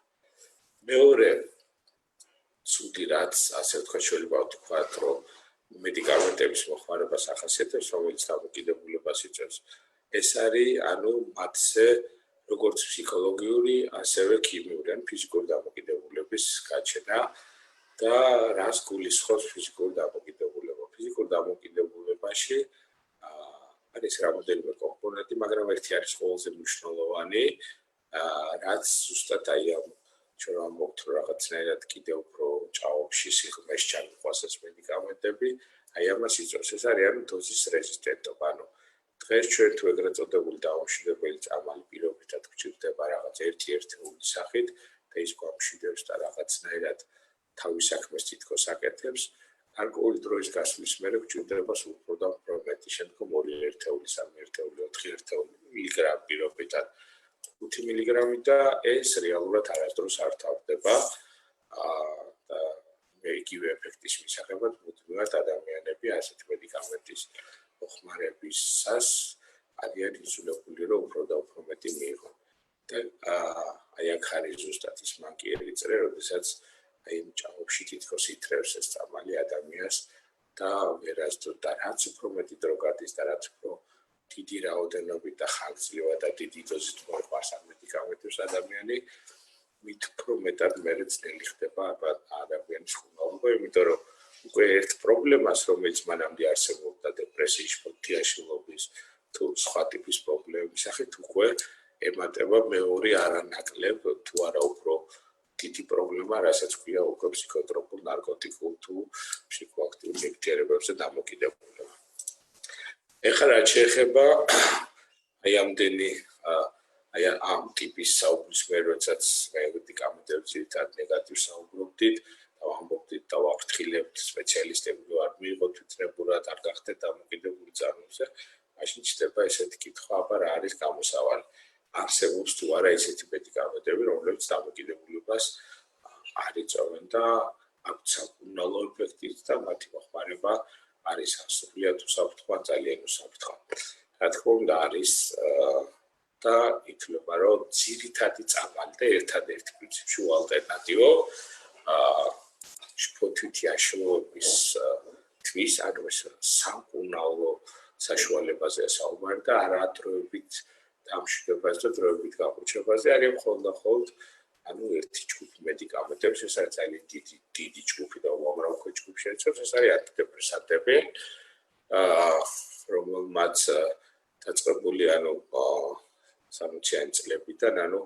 მეორე ცუდი რაც ასე ვთქვათ, შეიძლება ვთქვათ, რომ მედიკამენტების მოხმარებას ახასიათებს, რომელიც დამოკიდებულებას იწვევს. ეს არის მათზე როგორც ფსიქოლოგიური, ასევე ქიმიური, ფიზიკური დამოკიდებულების გაჩენა და რას გულისხმობს ფიზიკური დამოკიდებულება. ფიზიკურ დამოკიდებულებაში არის რამოდენიმე კომპონენტი, მაგრამ ერთი არის ყველაზე მნიშვნელოვანი, რაც ზუსტად ამ ჩვენ ამბობთ რომ რაღაცნაირად კიდევ უფრო ჭაობში სიღრმეში ჩამიყვანს ეს მედიკამენტები, აი ამას იწვევს. ეს არის ანუ დოზის რეზისტენტობა. ანუ დღეს ჩვენ თუ ეგრეთ წოდებული დაუმშვიდებელი წამალი პირობითად გვჭირდება რაღაც ერთი-ერთეული სახით და ის გვამშვიდებს და რაღაცნაირად თავის საქმეს თითქოს აკეთებს. გარკვეული დროის გასვლის მერე გვჭირდება უფრო და უფრო მეტი, შემდგომ 2 ერთეული, 3 ერთეული, 4 ერთეული მილიგრამი პირობითად 5 მილიგრამი და ეს რეალურად არასდროს არ თავდება. და იგივე ეფექტის მისაღებად მუდმივად ადამიანები ასეთი მედიკამენტის მოხმარებისას არიან იზოლებული, რომ უფრო და უფრო მეტი მიიღონ. და აი აქ არის ზუსტად ის მანკიერი წრე, როდესაც აი ჭაობში თითქოს ითრევს ეს წამალი ადამიანს და ვერასდროს და რაც უფრო მეტი დრო გადის და რაც უფრო დიდი რაოდენობით და ხანგრძლივად და დიდი დოზით მოყვარს ამ მედიკამენტებს ადამიანი, მით უფრო მეტად მერე ძნელი ხდება ადამიანის ხუმრობა, იმიტომ რომ უკვე ერთ პრობლემას, რომელიც მანამდე არსებობდა დეპრესიის, ფსიქიატრიის თუ სხვა ტიპის პრობლემების სახით, უკვე ემატება მეორე არანაკლებ თუ არა უფრო დიდი პრობლემა, რასაც ქვია უკვე ფსიქოტროპულ, ნარკოტიკულ თუ ფსიქოაქტიურ ნივთიერებებზე დამოკიდებულება. ეხლა რაც შეეხება აი ამდენი აი ამ ტიპის საუბრის მერე, როდესაც მედიკამენტებს ძირითადად ნეგატივ საუბრობდით და ვამბობდით და ვაფრთხილებთ სპეციალისტები არ მიიღოთ თვითნებურად, არ გახდეთ დამოკიდებული წარმოებზე, მაშინ ჩდება ესეთი კითხვა, აბა რა არის გამოსავალი. არსებობს თუ არა ესეთი მედიკამენტები, რომლებიც დამოკიდებულებას არ იწვევენ და აქვთ საკურნალო ეფექტით და მათი მოხმარება არის ასრულიად უსაფრთხო, ძალიან უსაფრთხო. რა თქმა უნდა არის და ითვლება, რომ ძირითადი წამალი და ერთადერთი პრინციპში ალტერნატივა შფოთვითი აშლილობის თვის, ანუ ეს სამკურნალო საშუალებაზე საუბარი და არადროებით დამშვიდობაზე და დროებით გაყუჩებაზე არის მხოლოდ ანუ ერთი ჯგუფი მედიკამენტებს, ეს არის ძალიან დიდი ჯგუფი და უამრავ ჯგუფი შეიცავს, ეს არის ანტიდეპრესანტები, რომელმაც დაწყებული ანუ 60-იანი წლებიდან ანუ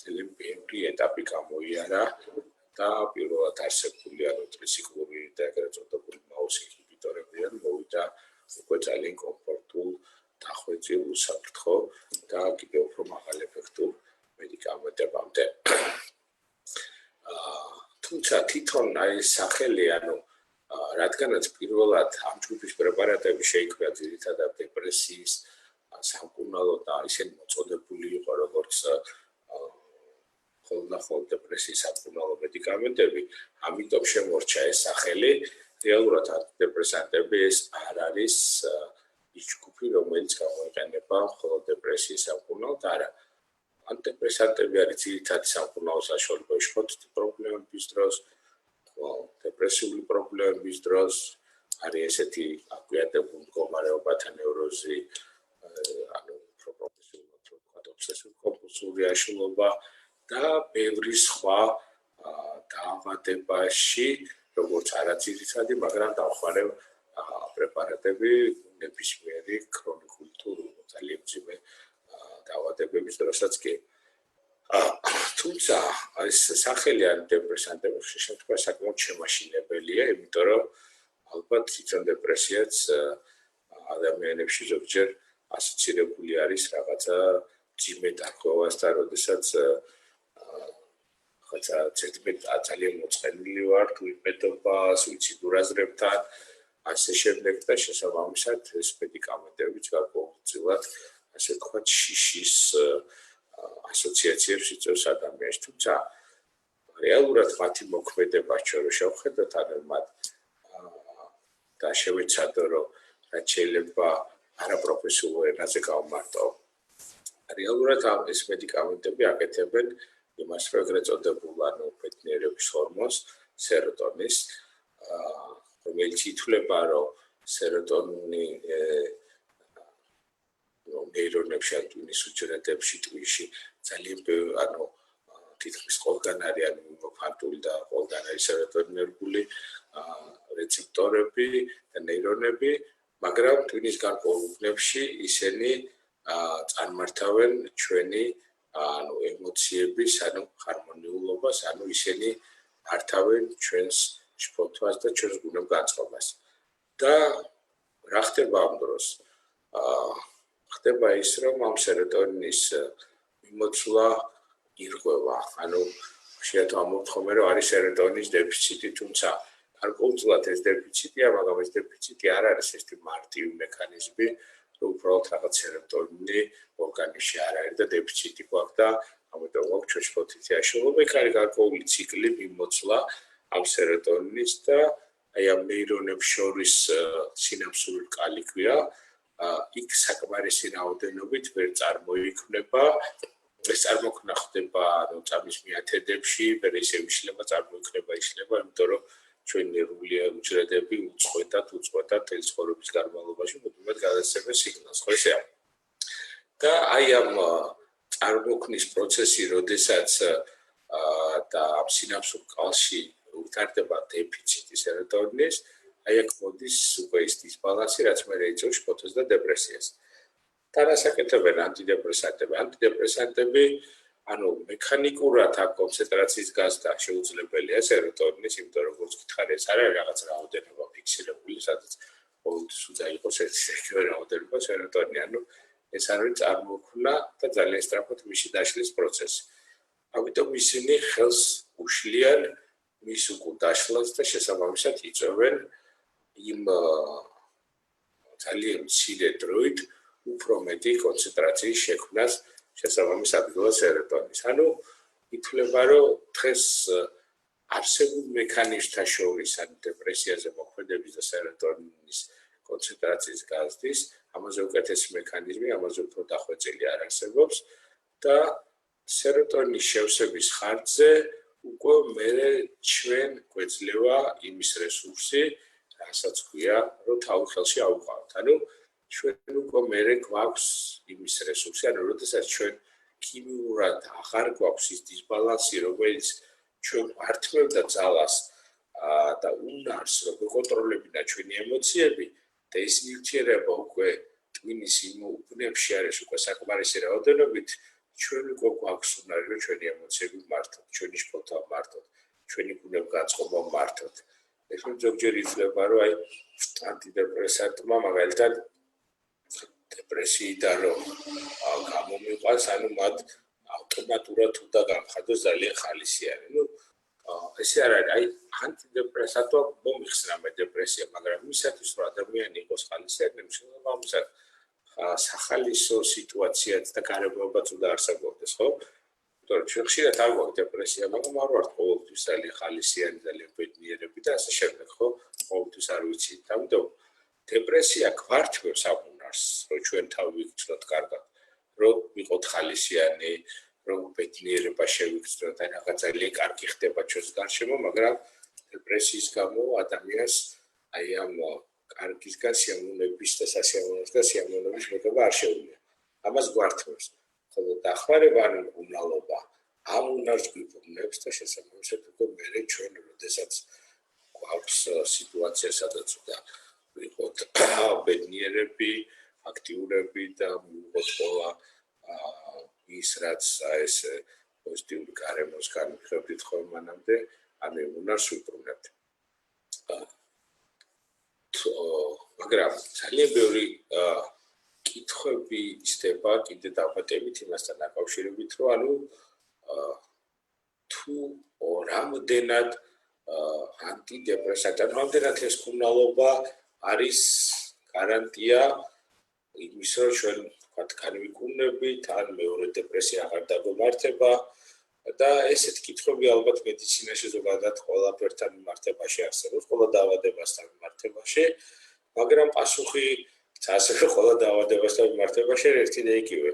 ძალიან ბევრი ეტაპი გამოიარა და პირველად არსებული ანუ ტრიციკლური და ეგრეთ წოდებული მაუს ინჰიბიტორებიდან მოვიდა უკვე ძალიან კომფორტულ, დახვეწილ, უსაფრთხო და კიდევ უფრო მაღალ ეფექტურ მედიკამენტებამდე. თუმცა თვითონ აი სახელი ანუ რადგანაც პირველად ამ ჯგუფის პრეპარატები შეიქმნა ძირითადად დეპრესიის სამკურნალო და ისინი მოწოდებული იყო როგორც ხოლმე დეპრესიის სამკურნალო მედიკამენტები, ამიტომ შემორჩა ეს სახელი. რეალურად ანტიდეპრესანტები ეს არ არის ის ჯგუფი, რომელიც გამოიყენება მხოლოდ დეპრესიის სამკურნალოდ, არა. ანტიდეპრესანტები არის ძირითადი სამკურნალო საშუალება შფოთვითი პრობლემების დროს, დეპრესიული პრობლემების დროს, არის ესეთი აკვიატებულ მდგომარეობათა ნევროზი, ანუ ობსესიურ-კომპულსიური აშლილობა და ბევრი სხვა დაავადებაში, როგორც არაძირითადი, მაგრამ დამხმარე პრეპარატები ნებისმიერი ქრონიკული თუ ძალიან მძიმე დაავადებების დროსაც კი. თუმცა ეს სახელი ანტიდეპრესანტების შემთხვევაში საკმაოდ შემაშინებელია, იმიტომ რომ ალბათ თვითონ დეპრესიაც ადამიანებში ზოგჯერ ასოცირებული არის რაღაცა მძიმე დარღვევასთან, როდესაც ძალიან მოწყენილი ვარ, თუ იმედობა, სუიციდურ აზრებთან, ასე შემდეგ და შესაბამისად ეს მედიკამენტებიც გარკვეულწილად, ასე ვთქვათ, შიშის ასოციაციებს იწვევს ადამიანს. თუმცა რეალურად მათი მოქმედება ჩვენ რო შევხედოთ მათ და შევეცადო, რომ რაც შეიძლება არაპროფესიულ ენაზე გავმარტო. რეალურად ეს მედიკამენტები აკეთებენ იმას, რომ ეგრეთ წოდებულ ანუ ბედნიერების ჰორმონს, სეროტონის, რომელიც ითვლება, რომ სეროტონინი ნეირონებში ან ტვინის უჯრედებში ტვინში ძალიან ანუ თითქმის ყველგან არის ანუ მიმოფანტული და ყველგან არის სეროტონინერგული რეცეპტორები და ნეირონები, მაგრამ ტვინის გარკვეულ უბნებში ისინი წარმართავენ ჩვენი ანუ ემოციების ანუ ჰარმონიულობა მდგომარეობას, ანუ ისინი მართავენ ჩვენს შფოთვას და ჩვენს გუნებგაწყობას. და რა ხდება ამ დროს? ხდება ის, რომ ამ სეროტონინის მიმოცვლა ირღვევა, ანუ შეიძლება ვამბობთ ხოლმე, რომ არის სეროტონინის დეფიციტი, თუმცა გარკვეულწილად ეს დეფიციტია, მაგრამ ეს დეფიციტი არ არის ერთი მარტივი მექანიზმი, რომ უბრალოდ რაღაც სეროტონინი ორგანიზმში არ არის და დეფიციტი გვაქვს და ამიტომ გვაქვს ჩვენ შფოთვითი აშლილობა. იქ არის გარკვეული ციკლი მიმოცვლა ამ სეროტონინის და აი ამ ნეირონებს შორის სინაფსური რკალი ქვია. იქ საკმარისი რაოდენობით ვერ წარმოიქმნება. ეს წარმოქმნა ხდება წამის მიათედებში, ვერ ისევ იშლება, წარმოიქმნება, იშლება, იმიტომ რომ ჩვენი ნერვული უჯრედები უწყვეტად თელი ცხოვრების განმავლობაში მუდმივად გადასცემენ სიგნალს, ხო ესეა? და აი ამ წარმოქმნის პროცესი, როდესაც და ამ სინაფსურ რკალში ვითარდება დეფიციტი სეროტონინის, აი აქ მოდის უკვე ის დისბალანსი, რაც მე ეწევს შფოთვას და დეპრესიას. თანასაკეთებენ ანტიდეპრესანტები. ანტიდეპრესანტები, ანუ მექანიკურად აქ კონცენტრაციის გაზრდა შეუძლებელია სეროტონინის, იმიტომ რომ როგორც გითხარი, ეს არის რაღაც რაოდენობა ფიქსირებული, სადაც ყოველთვის უნდა იყოს ერთი რაოდენობა სეროტონინი, ანუ ეს არის წარმოქმნა და ძალიან სწრაფად მისი დაშლის პროცესი. ამიტომ ისინი ხელს უშლიან მის უკულ დაშლას და შესაბამისად იწვევენ იმ ძალიან მცირე დროით უფრო მეტი კონცენტრაციის შექმნას შესაბამის ადგილას სეროტონის. ანუ ითვლება, რომ დღეს არსებულ მექანიზმთა შორის, ანუ დეპრესიაზე მოქმედების და სეროტონის კონცენტრაციის გაზრდის, ამაზე უკეთესი მექანიზმი, ამაზე უფრო დახვეწილი არ არსებობს და სეროტონის შევსების ხარჯზე უკვე მერე ჩვენ გვეძლევა იმის რესურსი, რასაც ქვია, რომ თავი ხელში ავუყავთ. ანუ ჩვენ უკვე მერე გვაქვს იმის რესურსი, ანუ როდესაც ჩვენ ქიმიურად აღარ გვაქვს ის დისბალანსი, რომელიც ჩვენ მართმევდა ძალას და უნარს, რომ ვიკონტროლებინა ჩვენი ემოციები და ეს ნივთიერება უკვე ტვინის იმ უბნებში არის უკვე საკმარისი რაოდენობით, ჩვენ უკვე გვაქვს უნარი, რომ ჩვენი ემოციები მართოთ, ჩვენი შფოთვა მართოთ, ჩვენი გუნებგაწყობა მართოთ. ეს ზოგჯერ იცვლება, რომ აი ანტიდეპრესანტმა მაგალითად დეპრესიიდან რომ გამომიყვანს, ანუ მათ ავტომატურად უნდა გამხადოს ძალიან ხალისიანი. ნუ ესე არ არის, აი ანტიდეპრესანტმა მომიხსნა მე დეპრესია, მაგრამ მისათვის რომ ადამიანი იყოს ხალისიანი, შესაბამისად სახალისო სიტუაციაც და გარემოებაც უნდა არსებობდეს, ხო? იმიტომ რომ ჩვენ ხშირად არ გვაქვს დეპრესია, მაგრამ არ ვართ ყოველთვის ძალიან ხალისიანი, ძალიან ბედნიერები და ასე შემდეგ, ხო? ყოველთვის არ ვიცით. ამიტომ დეპრესია გვართმევს ამ უნარს, რომ ჩვენ თავი ვიგრძნოთ კარგად, რომ ვიყოთ ხალისიანი, რომ ბედნიერება შევიგრძნოთ, აი რაღაც ძალიან კარგი ხდება ჩვენს გარშემო, მაგრამ დეპრესიის გამო ადამიანს აი ამ კარგისგან სიამოვნების და სასიამოვნოებისგან სიამოვნების მიღება არ შეუძლია. ამას გვართმევს. ხოლო დახმარება ან უნალობა ამ უნარს გვიბრუნებს და შესაბამისად უკვე მერე ჩვენ როდესაც გვაქვს სიტუაცია, სადაც უნდა ვიყოთ ბედნიერები, აქტიურები და მივიღოთ ყველა ის რაც ეს პოზიტიური გარემოს განვიხილდით ხოლმე მანამდე, ამ უნარს ვიბრუნებთ. მაგრამ ძალიან ბევრი კითხვები ისდება კიდე დამატებით იმასთან დაკავშირებით, რომ ანუ თუ რამდენად ანტიდეპრესანტი, რამდენად ეს კურნალობა არის გარანტია იმის, რომ ჩვენ ვთქვათ, განვიკურნებით, ან მეორე დეპრესია აღარ დაგვემართება და ესეთ კითხვები ალბათ მედიცინაში ზოგადად ყველაფერთან მიმართებაში არსებობს, ყველა დაავადებასთან მიმართებაში, მაგრამ პასუხი ასევე ყველა დაავადებასთან მიმართებაში ერთი და იგივე.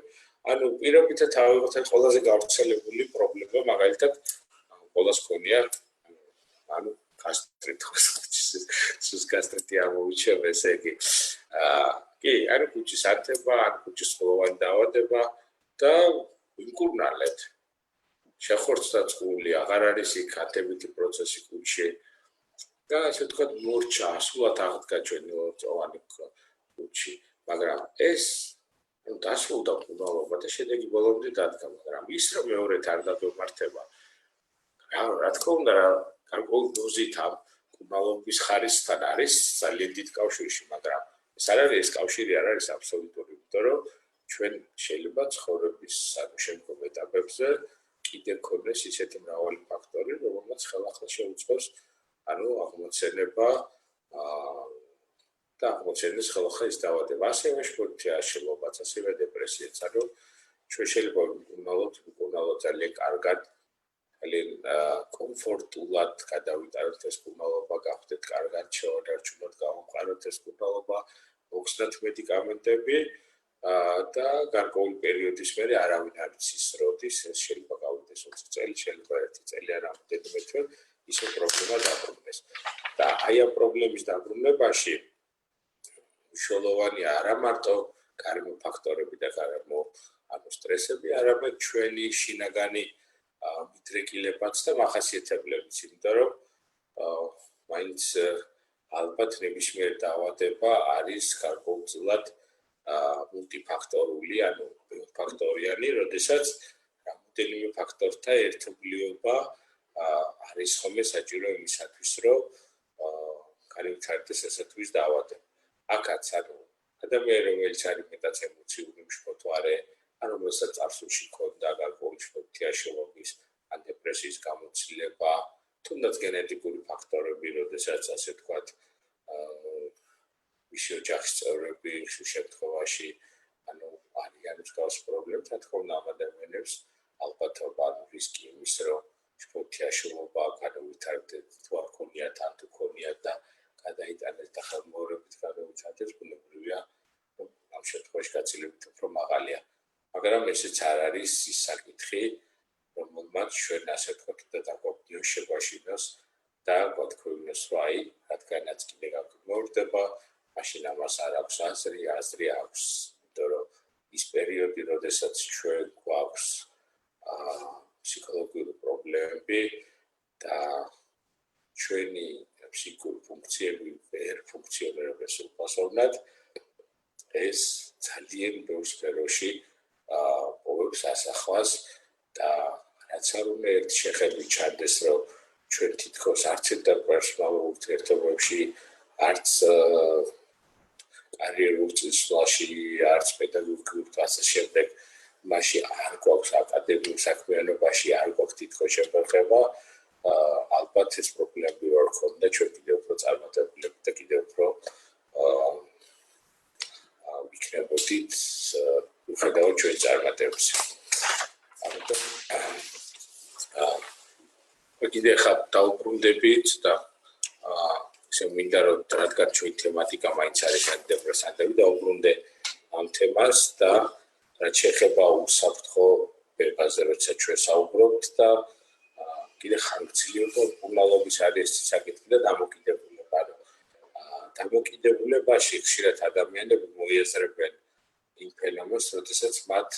ანუ პირობითად ავიღოთ ყველაზე გავრცელებული პრობლემა, მაგალითად, ყველას ქონია, ანუ გასტრიტი, გასტრიტი ამოუჩევ, ესე იგი. კი, ანუ კუჭის ართება, ან კუჭის ხოლოვანი დაავადება და ვიმკურნალეთ. შეხორცდა წყული, აღარ არის იქ ათებითი პროცესი კუჭში და ასე ვთქვათ, მორჩა, სულად აღდგა ჩვენი ორწოვანი კუჭში, მაგრამ ეს დასრულდა კურნალობა და შედეგი ბოლომდე დადგა, მაგრამ ის რომ მეორედ არ დაგვემართება, რა თქმა უნდა, გარკვეული დოზით ამ კურნალობის ხარისხთან არის ძალიან დიდ კავშირში, მაგრამ ეს არ არის, ეს კავშირი არ არის აბსოლუტური, იმიტომ რომ ჩვენ შეიძლება ცხოვრების შემდგომ ეტაპებზე კიდევ გქონდეს ისეთი მრავალი ფაქტორი, რომელმაც ხელახლა შეუწყობს აღმოცენება და აღმოცენების ხელახლა ის დაავადება. ასევე შფოთიაშლობაც, ასევე დეპრესიაც, რომ ჩვენ შეიძლება ვკურნალოთ ძალიან კარგად, ძალიან კომფორტულად გადავიტანოთ ეს კურნალობა, გავხდეთ კარგად, შევადარჩუნოთ, გავუყაროთ ეს კურნალობა, მოგხსნათ მედიკამენტები და გარკვეული პერიოდის მერე არავინ არ იცის როდის ეს შეიძლება გავიდეს 20 წელი, შეიძლება 1 წელი ან რამდენიმე თვე ისე პრობლემა დაბრუნდეს. და აი ამ პრობლემის დაბრუნებაში მნიშვნელოვანია არა მარტო გარემო ფაქტორები და გარემო სტრესები, არამედ ჩვენი შინაგანი მიდრეკილებაც და მახასიათებლებიც, იმიტომ რომ მაინც ალბათ ნებისმიერ დაავადება არის გარკვეულწილად მულტიფაქტორული, ფაქტორიანი, როდესაც რამდენიმე ფაქტორთა ერთობლიობა არის ხოლმე საჭირო იმისათვის, რომ განვითარდეს ესა თუ ის დაავადება. აქაც ადამიანი, რომელიც არის მეტად ემოციური მშფოთვარე, რომელსაც წარსულში ჰქონდა გარკვეული შფოთიაშლობის ან დეპრესიის გამოცდილება, თუნდაც გენეტიკური ფაქტორები, როდესაც ასე ვთქვათ, მისი ოჯახის წევრები ხშირ შემთხვევაში არიან მსგავს პრობლემებს, რა თქმა უნდა, ამ ადამიანებს ალბათობა რისკი იმის, რომ შფოთიაშლობა განვითარდეს, თუ არ ქონიათ, ან თუ ქონიათ და გადაიტანეს და ხელმოორებით გადაუცადდეს, ბუნებრივია, რომ ამ შემთხვევაში გაცილებით უფრო მაღალია. მაგრამ ესეც არ არის ის საკითხი, რომელმაც ჩვენ ასე ვთქვათ და დაგვაგვდიოს შეგვაშინოს და გვათქვევინოს, რომ აი, რადგანაც კიდე გამორდება, მაშინ ამას არ აქვს აზრი აქვს, იმიტომ რომ ის პერიოდი, როდესაც ჩვენ გვაქვს ფსიქოლოგიური პრობლემები და ჩვენი ფსიქიკური ფუნქციები ვერ ფუნქციონირებს უპასოვნად, ეს ძალიან ბევრ სფეროში პოვებს ასახვას და რაც არ უნდა ერთ შეხედვით ჩანდეს, რომ ჩვენ თითქოს არც ინტერპერსონალურ ურთიერთობებში, არც კარიერულ წინსვლაში, არც პედაგოგიურ კლასის შემდეგ მასში არ გვაქვს აკადემიურ საქმიანობაში, არ გვაქვს თითქოს შემოღება, ალბათ ეს პრობლემები არ ქონდა ჩვენ კიდევ უფრო წარმატებულები და კიდევ უფრო ვიქნებოდით მიუხედავად ჩვენი წარმატებების. კიდე ხარ დავუბრუნდებით და ისე მინდა რომ რადგან ჩვენი თემატიკა მაინც არის ანტიდეპრესანტები, დავუბრუნდე ამ თემას და რაც შეეხება უსაფრთხო ბებაზე, როცა ჩვენ საუბრობთ და კიდე ხანგრძლივობა კურნალობის არის საკითხი და დამოკიდებულება. დამოკიდებულებაში ხშირად ადამიანები მოიაზრებენ იმ ფენომენს, როდესაც მათ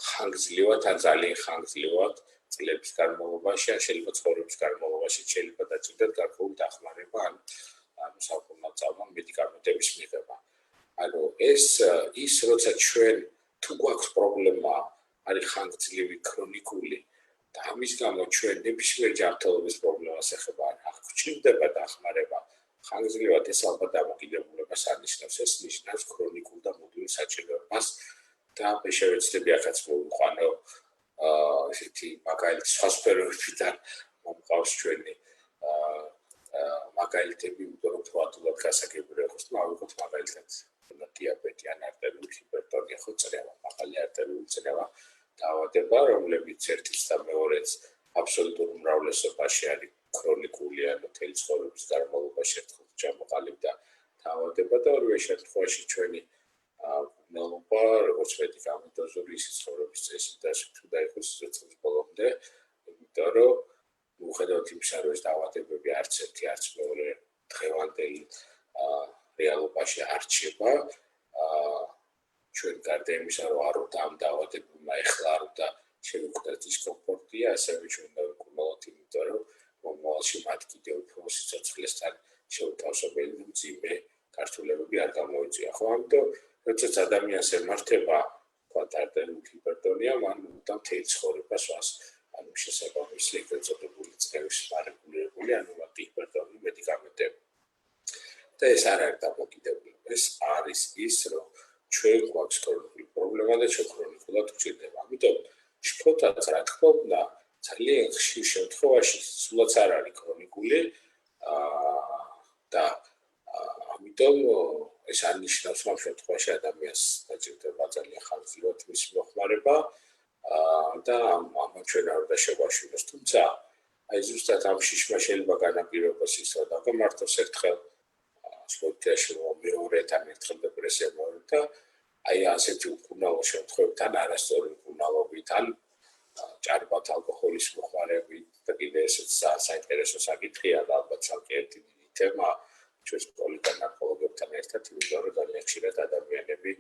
ხანგრძლივად ან ძალიან ხანგრძლივად წლების განმავლობაში, ან შეიძლება ცხოვრების განმავლობაში შეიძლება დაჭირდეთ გარკვეული დახმარება ან საკუთარ წამონ მედიკამენტების მიღება. ეს ის როცა ჩვენ თუ გვაქვს პრობლემა არის ხანგრძლივი ქრონიკული და ამის გამო ჩვენ ნებისმიერ ჯანმრთელობის პრობლემას ეხება არ გვჭირდება დახმარება, ხანგრძლივად ეს ალბათ დამოკიდებულებას ანიშნავს, ეს ნიშნავს ქრონიკულ და მუდმივ საჭიროებას და მე შევეცდები ახაც მოვიყვანო ესეთი მაგალითი სხვა სფეროებიდან მომყავს ჩვენი მაგალითები, იმიტომ რომ თვალთულად გასაგებია იყოს და ავიღოთ მაგალითად დიაბეტი ან არტერიული ჰიპერტონია, ხო წრევა, მაღალი არტერიული წრევა დაავადება, რომლებიც ერთიც და მეორეც აბსოლუტურ უმრავლესობაში არის ქრონიკული, ანუ მთელი ცხოვრების განმავლობაში ერთხელ ჩამოყალიბდა დაავადება და ორივე შემთხვევაში ჩვენი კურნალობა, როგორც მედიკამენტოზური, ისე ცხოვრების წესი და თუ დაიხოს სიცოცხლის ბოლომდე, იმიტომ რომ მიუხედავად იმისა, რომ ეს დაავადებები არც ერთი, არც მეორე დღევანდელი რეალობაში არ რჩება, ჩვენ გარდა იმისა, რომ არ უნდა ამ დაავადებებმა ეხლა არ უნდა შევიკვდათ დისკომფორტია, ასევე ჩვენ უნდა ვკურნალოთ, იმიტომ რომ მომავალში მათ კიდევ უფრო სიცოცხლესთან შეუთავსებელი მძიმე გართულებები არ გამოიწვია. ხო, ამიტომ როდესაც ადამიანს ემართება არტერიული ჰიპერტონია, მან უნდა მთელი ცხოვრება სვას, ანუ შესაბამისი ეგრეთ წოდებული წრეების მარეგულირებული, ანუ ანტიდეპრესანტები მედიკამენტები. და ეს არ არის დამოკიდებული. ეს არის ის, რომ ჩვენ გვაქვს ქრონიკული პრობლემა და ჩვენ ქრონიკულად გვჭირდება. ამიტომ შფოთაც რა თქმა უნდა ძალიან ხშირ შემთხვევაში სულაც არ არის ქრონიკული და ამიტომ ეს არნიშნავს ამ შემთხვევაში ადამიანს დაჭირდება ძალიან ხანგრძლივად მის მოხმარება და ამან ჩვენ არ უნდა შევაშინოს. თუმცა აი ზუსტად ამ შიშმა შეიძლება განაპირობოს ის, რომ დაგამართოს ერთხელ სპორტიაში მეორედ ან ერთხელ დეპრესია მოვიდა და აი ასეთი უკუნალო შემთხვევებთან არასწორი უკუნალობით ან ჭარბად ალკოჰოლის მოხმარებით და კიდე ესეც საინტერესო საკითხია და ალბათ სამკე ერთი დიდი თემა ჩვენს პოლიტიკურ-ნარკოლოგებთან ერთად, იმიტომ რომ ძალიან ხშირად ადამიანები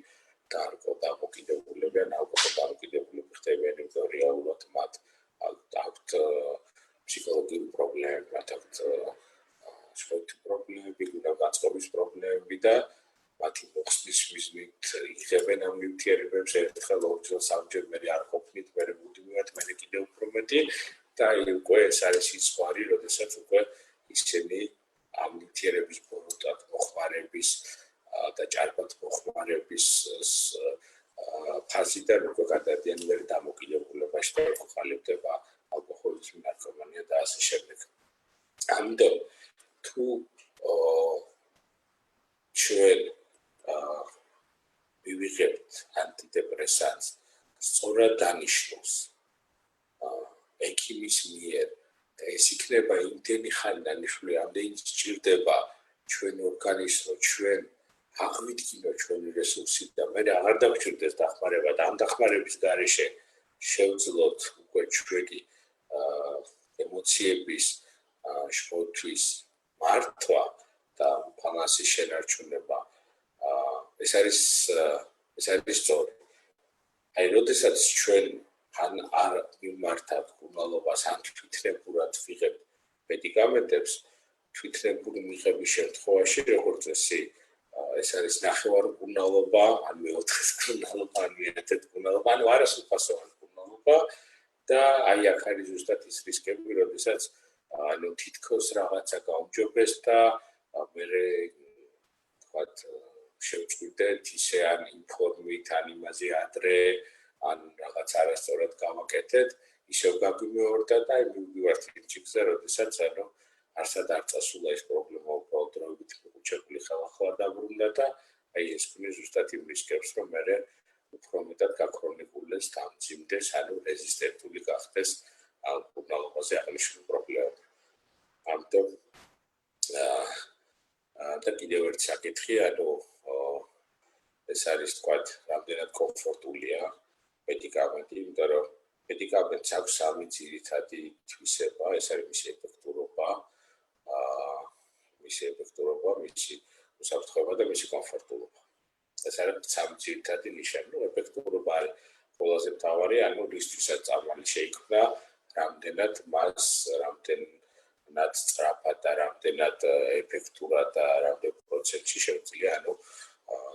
გარკვეულ დამოკიდებულები ან ალკოჰოლ დამოკიდებულები ხდებიან, იმიტომ რომ რეალურად მათ აქვთ ფსიქოლოგიური პრობლემები, მათ აქვთ სპორტი პრობლემები, განწყობის პრობლემები და მათი მოხსნის მიზნით იღებენ ამ ნივთიერებებს ერთხელ ორჯერ სამჯერ მე არ ყოფნით მე მუდმივად მე კიდევ უფრო მეტი და უკვე ეს არის ის ზღვარი, როდესაც უკვე ისინი ამ ნივთიერების ბოროტად მოხმარების და ჭარბად მოხმარების ფაზიდან უკვე გადადიან მე დამოკიდებულებაში და ყალიბდება ალკოჰოლიზმი, ნარკომანია და ასე შემდეგ. ამიტომ თუ ჩვენ მივიღებთ ანტიდეპრესანტს სწორად დანიშნულს ექიმის მიერ და ეს იქნება იმდენი ხანი დანიშნული, ამდენი სჭირდება ჩვენ ორგანიზმს, ჩვენ აღვიდგინოთ ჩვენი რესურსი და მე აღარ დაგჭირდეს დახმარება და ამ დახმარების გარეშე შევძლოთ უკვე ჩვენი ემოციების შფოთვის მართვა და ფალანსის შენარჩუნება ეს არის სწორი. აი, როდესაც ჩვენ ან არ მიმართავთ კურნალობას, ან თვითნებურად ვიღებთ მედიკამენტებს, თვითნებური მიღების შემთხვევაში, როგორც წესი, ეს არის ნახევარკურნალობა, ან მეოთხე კურნალობა, ან მეათე კურნალობა, ანუ არასრულფასოვანი კურნალობა და აი აქ არის ზუსტად ის რისკები, როდესაც ანუ თითქოს რაღაცა გაუმჯობეს და მე ვთქვათ შევწყვიტეთ ისე ან ინფორმით, ან იმაზე ადრე, ან რაღაც არასწორად გავაკეთეთ, ისევ გაგვიმეორდა და აი მივდივართ იმ ჭიქზე, როდესაც ანუ არსად არ წასულა ეს პრობლემა უბრალოდ დროებით მიყუჩებული ხელახლა დაბრუნდა და აი ეს ქმნის ზუსტად იმ რისკებს, რომ მე უფრო მეტად გაქრონიკულდეს, დამძიმდეს, ანუ რეზისტენტული გახდეს კურნალობაზე აღნიშნული პრობლემა. ამიტომ და კიდევ ერთი საკითხი, ანუ ეს არის თქვათ, რამდენად კომფორტულია მედიკამენტი, იმიტომ რომ მედიკამენტს აქვს სამი ძირითადი თვისება, ეს არის მისი ეფექტურობა, მისი უსაფრთხოება და მისი კომფორტულობა. ეს არის სამი ძირითადი ნიშანი. ეფექტურობა არის ყველაზე მთავარი, ანუ რისთვისაც წამალი შეიქმნა, რამდენად მას, რამდენად სწრაფად და რამდენად ეფექტურად და რამდენ პროცენტში შეუძლია, ანუ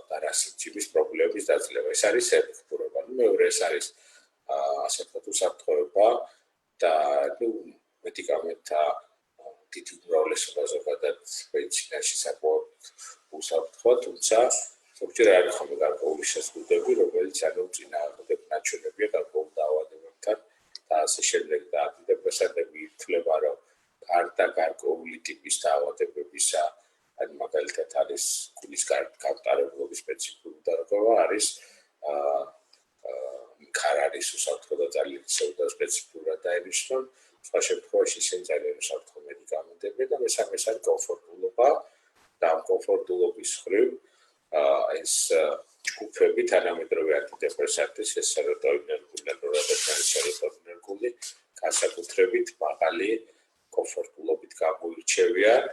და რა სიჩივის პრობლემების დაძლევა. ეს არის ეფექტურობა. მეორე ეს არის ასე ვთქვათ უსაფრთხოება და მედიკამენტთა დიდი უმრავლესობა ზოგადად მედიცინაში საკმაოდ უსაფრთხოა, თუმცა ზოგჯერ არის ხოლმე გარკვეული შეზღუდვები, რომელიც ანუ წინააღმდეგ ნაჩვენებია გარკვეულ დაავადებებთან და ასე შემდეგ და ანტიდეპრესანტები ითვლება, რომ გარდა გარკვეული ტიპის დაავადებებისა, ან მაგალითად არის კვლის გამტარებლობის სპეციფიკური დარღვევა, არის ხარ არის უსაფრთხო და ძალიან სპეციფურად დაინიშნონ, სხვა შემთხვევაში ისინი ძალიან უსაფრთხო მედიკამენტები და მესამე არის კომფორტულობა და ამ კომფორტულობის მხრივ ეს ჯგუფები თანამედროვე ანტიდეპრესანტის ეს სეროტონინერგული განსაკუთრებით მაღალი კომფორტულობით გამოირჩევიან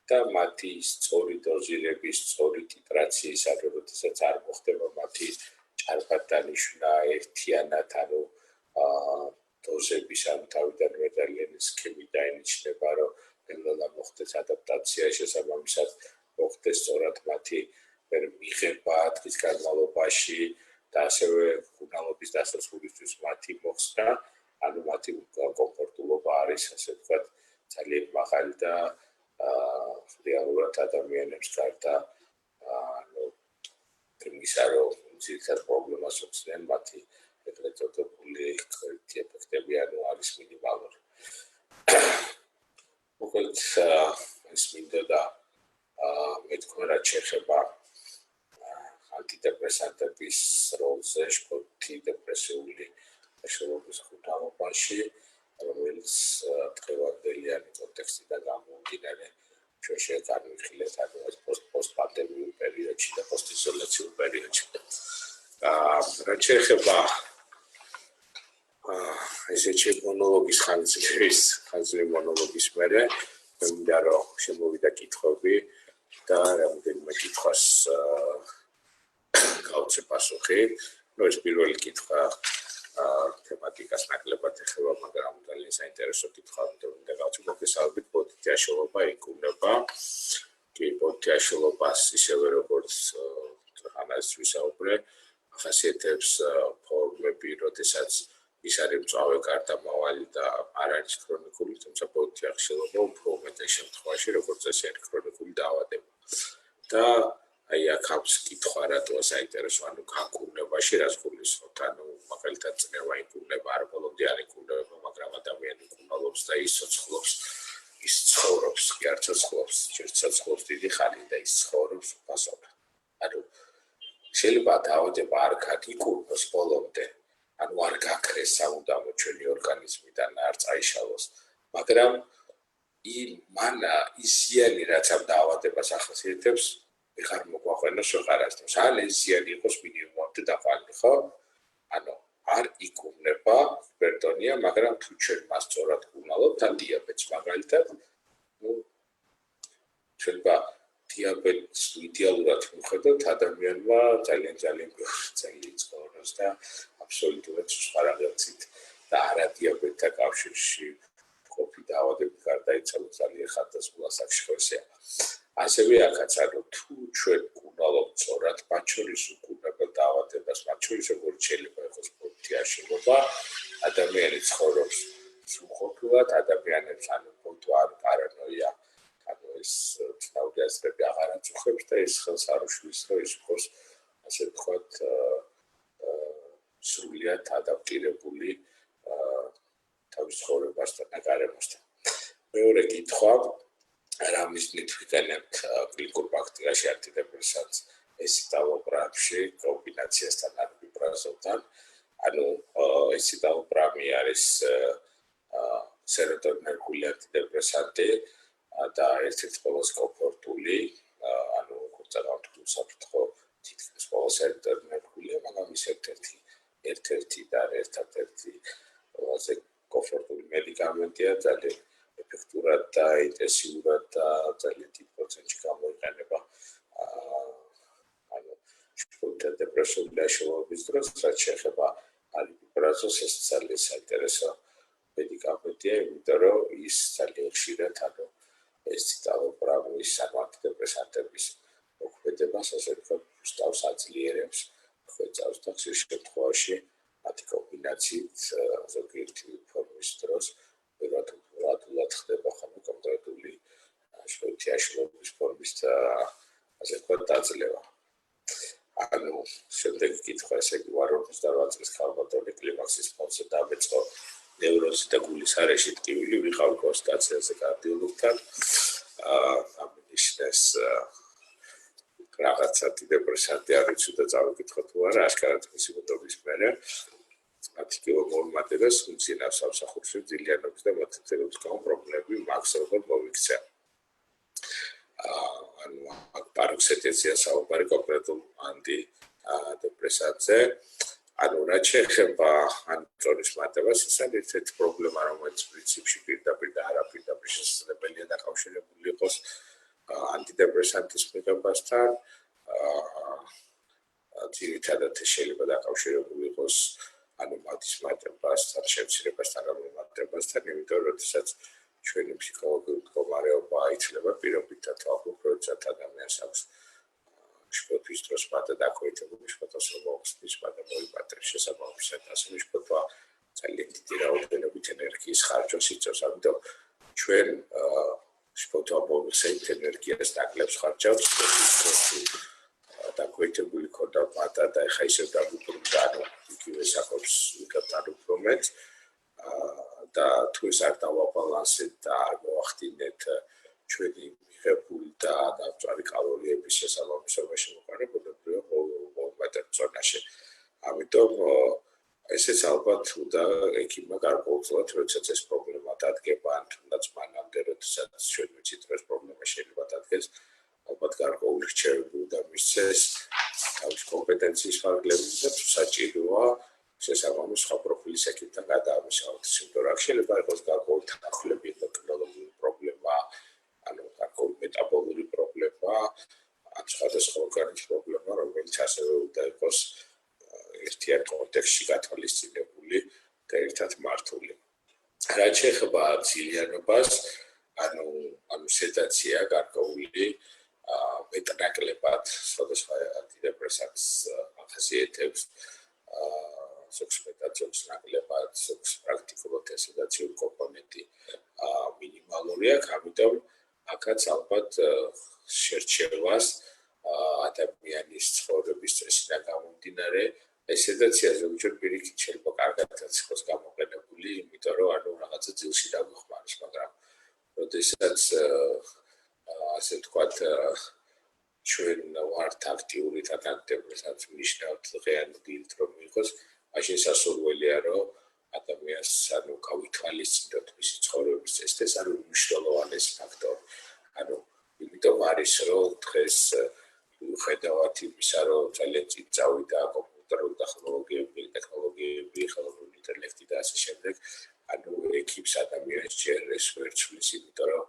და მათი სწორი დოზირების, სწორი ტიტრაციის, როდესაც არ მოხდება მათი ჭარბად დანიშვნა ერთიანად, ანუ დოზების ან თავიდანვე ძალიან სქემი დაინიშნება, რომ ნელ-ნელა მოხდეს ადაპტაციაში, შესაბამისად მოხდეს სწორად მათი მიღება დღის განმავლობაში და ასევე კურნალობის დასასრულისთვის მათი მოხსნა, ანუ მათი არის ასე ვთქვათ ძალიან მაღალი და რეალურად ადამიანებს გარდა იმისა რომ ძირითად პრობლემას უწევენ მათი ეგრეთ წოდებული კრედიტი ეფექტები არის მინიმალური. მოკლედ ეს მინდოდა მეთქვა რაც შეეხება ანტიდეპრესანტების როლზე შფოთი დეპრესიულიაშლობის ხუთამობაში, რომელიც დღევანდელი კონტექსტიდან გამომდინარე ჩვენ შევანახილეთ პოსტპანდემიურ პერიოდში და პოსტიზოლაციურ პერიოდში. რაც შეეხება ესეთი მონოლოგის ხანძრი მონოლოგის მერე მინდა რომ შემოვიდა კითხვები და რამდენიმე კითხვას გავცე პასუხი. ეს პირველი კითხვა თემატიკას ნაკლებად ეხება, მაგრამ ძალიან საინტერესო კითხვა, მინდა გავცე მოგესალმებით, პოდიტაშლობა იკუნება. კი, პოდიტაშლობას ისევე როგორც ხანას ვისაუბრე, ახასიათებს ფორმები, როდესაც ის არის მწვავე გარდამავალი და არ არის ქრონიკული, თუმცა პოდიტაშლობა უფრო უმეტეს შემთხვევაში, როგორც ეს არის ქრონიკული დაავადება. და აი აქ აქვს კითხვა რატო საინტერესო, განკურნებაში რაც გულისხმობთ, მაგალითად წნევა იკურნება, არ ბოლომდე არ იკურნება, მაგრამ ადამიანი კურნალობს და ის ცოცხლობს, ის ცხოვრობს, კი არ ცოცხლობს, ჯერ ცოცხლობს დიდი ხანი და ის ცხოვრობს უპასობად. შეიძლება დაავადება არ გაკურნოს ბოლომდე, არ გაქრეს სამუდამოდ ჩვენი ორგანიზმიდან, არ წაიშალოს, მაგრამ ის ზიანი რაც ამ დაავადებას ახასიათებს ვეღარ მოგვაყვენოს ვეღარასდროს. ან ეს ზიანი იყოს მინიმუმამდე დაყვანილი, ხო? არ იკურნება ჰიპერტონია, მაგრამ თუ ჩვენ მას სწორად ვკურნალობთ, ან დიაბეტს მაგალითად, შეიძლება დიაბეტს იდეალურად ვხედოთ ადამიანმა ძალიან ბევრი ცხოვრობს და აბსოლუტურად სხვა რაღაცით და არა დიაბეტთან კავშირში ყოფი დაავადებით გარდაიცვალა ძალიან ხარდასხმა საკითხია. ასევე აქაც თუ ჩვენ ვკურნალობთ სწორად, მათ შორის უკურნებელ დაავადებას, მათ შორის როგორც შეიძლება იყოს პოდიტაშლობა, ადამიანი ცხოვრობს სრულყოფილად, ადამიანებს არ პარანოია, ეს ცნაური აზრები აღარ აწუხებს და ეს ხელს არ უშლის, რომ ის იყოს ასე ვთქვათ სრულიად ადაპტირებული თავის ცხოვრებასთან და გარემოსთან. მეორე კითხვა, რა მიზნით ვიყენებთ კლინიკურ პრაქტიკაში ანტიდეპრესანტს ესიდავოპრამში კომბინაციასთან არბიპრაზოლთან. ესიდავოპრამი არის სეროტონინერგული ანტიდეპრესანტი და ერთ-ერთი ყველაზე კომფორტული, როგორც აღნიშნულ საფრთხო თითქმის ყველა სეროტონინერგულია, მაგრამ ის ერთ-ერთი და ერთადერთი ყველაზე კომფორტული მედიკამენტია, ძალიან ეფექტურად და ინტენსიურად და ძალიან დიდ პროცენტში გამოიყენება შფოთი დეპრესიული აშლობის დროს, რაც შეეხება არიპიპრაზოლს, ეს ძალიან საინტერესო მედიკამენტია, იმიტომ რომ ის ძალიან ხშირად ესციტალოპრამის ანტიდეპრესანტების მოქმედებას, ასე ვთქვათ, უსტავს აძლიერებს, ხვეწავს და ხშირ შემთხვევაში მათი კომბინაციით ზოგიერთი ფორმის დროს რადულად ხდება კონკრეტული შფოთი აშლობის ფორმის ასე ვთქვათ დაძლევა. შემდეგი კითხვა ესე იგი 58 წლის ქალბატონი კლიმაქსის ფონზე დამეწყო ნევროზი და გულის არეში ტკივილი, ვიყავი კონსტატაციაზე კარდიოლოგთან. ამნიშნეს რაღაც ანტიდეპრესანტი არ ვიცი და წავიკითხო თუ არა, აშკარად სიმპტომის მერე. 10 კილოგრამამდე და სუნცინავს სამსახურში ძილიანობის და მათეთერობის პრობლემები მაქვს როგორ მოვიქცია. აქ პაროქსეტეზია საუბარი კონკრეტულ ანტიდეპრესანტზე. რაც შეეხება ანტონის მატებას, ეს არის ერთ-ერთი პრობლემა, რომელიც პრინციპში პირდაპირ და არაპირდაპირ შესაძლებელია დაკავშირებული იყოს ანტიდეპრესანტის მიღებასთან. ძირითადად შეიძლება დაკავშირებული იყოს მათის მატებასთან, შემცირებასთან, გამომატებასთან, იმიტომ რომ როდესაც ჩვენი ფსიქოლოგიური მდგომარეობა იცვლება პირობითად, როდესაც ადამიანს აქვს შფოთვის დროს მატა დაქვეითებული, შფოთას რომ მოხსნის, მატა მოიპატებს შესაბამისად, ასევე შფოთვა ძალიან დიდი რაოდენობით ენერგიის ხარჯვას იწვევს, ამიტომ ჩვენ სპორტაპოვსეთ ენერგიას დაკლებს ხარჯავს და გვეთებული ქონდა პატა და ეხა ისევ დაგვიბრუნდა იგივე საქმეს ვიკავთ უფრო მეტ და თუ ეს არ დავაბალანსეთ და არ მოახდინეთ ჩვენი მიღებული და დამწვარი კალორიების შესაბამისობა შემოყარებულებრივია ყოველ ზონაში. ამიტომ ესეც ალბათ უნდა ექიმმა გარკვეულწილად, როდესაც ეს პრობლემა დადგება, ან თუნდაც მანამდე, როდესაც ჩვენ ვიცით, რომ ეს პრობლემა შეიძლება დადგეს, ალბათ გარკვეული რჩევები უნდა მისცეს თავის კომპეტენციის ფარგლებში და თუ საჭიროა შესაბამის სხვა პროფილის ექიმთან გადაამუშავოთ. იმიტომ რომ შეიძლება იყოს გარკვეული თანახმლები ენდოკრინოლოგიური პრობლემა, ანუ გარკვეული მეტაბოლური პრობლემა, ან სხვადასხვა ორგანიზმის პრობლემა, რომელიც ასევე უნდა იყოს ერთიან კონტექსტში გათვალისწინებული და ერთად მართული. რაც შეეხება ძილიანობას, ანუ სედაცია გარკვეული მეტნაკლებად სხვადასხვა ანტიდეპრესანტს ახასიათებს, ზოგს მეტად, ზოგს ნაკლებად, ზოგს პრაქტიკულად სედაციური კომპონენტი მინიმალური აქვს, ამიტომ აქაც ალბათ შერჩევას ადამიანის ცხოვრების წესიდან გამომდინარე ეს სედაცია ზოგჯერ პირიქით შეიძლება კარგადაც იყოს გამოყენებული, იმიტომ რომ რაღაცა ძილში დაგვეხმაროს, მაგრამ როდესაც ასე ვთქვათ ჩვენ ვართ აქტიური და ანტიდეპრესანტს ვნიშნავთ დღეanud დილით რომ იყოს, მაშინ სასურველია რომ ადამიანს გავითვალისწინოთ მისი ცხოვრების წესი, ეს არის უმნიშვნელოვანესი ფაქტორი. იმიტომ არის რომ დღეს მიუხედავად იმისა, რომ ძალიან წინ წავიდა კომპიუტერული ტექნოლოგიები, ხელოვნური ინტელექტი და ასე შემდეგ, ექიპს ადამიანს ჯერ ეს ვერ ცვლის, იმიტომ რომ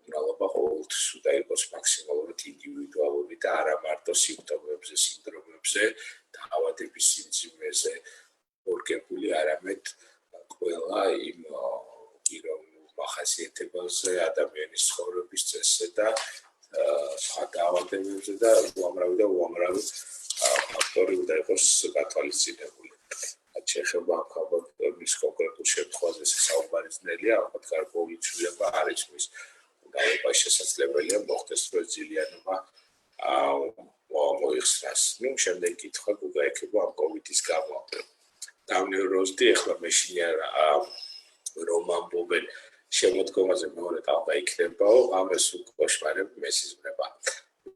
მკურნალობა ყოველთვის უნდა იყოს მაქსიმალურად ინდივიდუალური და არა მარტო სიმპტომებზე, სინდრომებზე, დაავადების სიმძიმეზე მორგებული, არამედ ყველა იმ პიროვნულ მახასიათებელზე, ადამიანის ცხოვრების წესზე და სხვა დაავადებებზე და უამრავი ფაქტორი უნდა იყოს გათვალისწინებული. რაც შეეხება ამის კონკრეტულ შემთხვევაზე საუბარი ძნელია, ალბათ გარკვეული ცვლილება არის მის დაავადებას შესაძლებელია მოხდეს, რომ ძილიანობა მოიხსნას. შემდეგ კითხვა გუგაიქება ამ კოვიდის გამო. დავნევროზდი, ახლა მეშინია რომ ამბობენ შემოდგომაზე მეორე ტალღა იქნებაო, ამას უკოშმარებ მესიზმრება.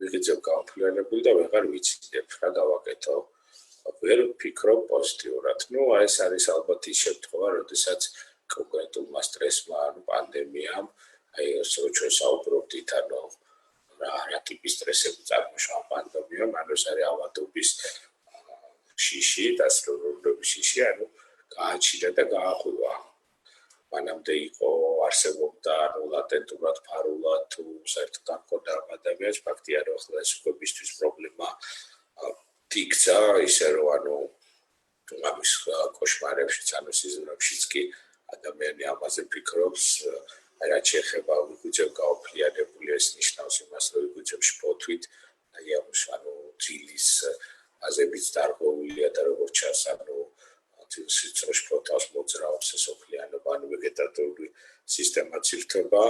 ვიღიძებ გამოფლიანებული და ვეღარ ვიციდებ, რა გავაკეთო. ვერ ვფიქრობ პოზიტიურად. ეს არის ალბათ ის შემთხვევა, როდესაც კონკრეტულმა სტრესმა, პანდემიამ, ჩვენ საუბრობდით, რა ტიპის სტრესები წარმოშვა პანდემიამ, ეს არის ავადობის შიში, დასრულების შიში, გააჩინა და გააღვივა. მანამდე არსებობდა ლატენტურად, ფარულად, თუ საერთოდ არ ჰქონდა ადამიანს, ფაქტია, რომ ახლა ეს უკვე მისთვის პრობლემა იქცა, ისე რომ ამის კოშმარებშიც, სიზმრებშიც კი ადამიანი ამაზე ფიქრობს, რაც შეეხება ვიგვიძებ გაოფლიანებული, ეს ნიშნავს იმას, რომ ვიგვიძებ შფოთვით, ძილის აზებიც დარღვეულია და როგორც ჩანს, სიცრუე შფოთავს მოძრაობს ეს ოქლიანობა, ვეგეტატიური სისტემა ცირთვება,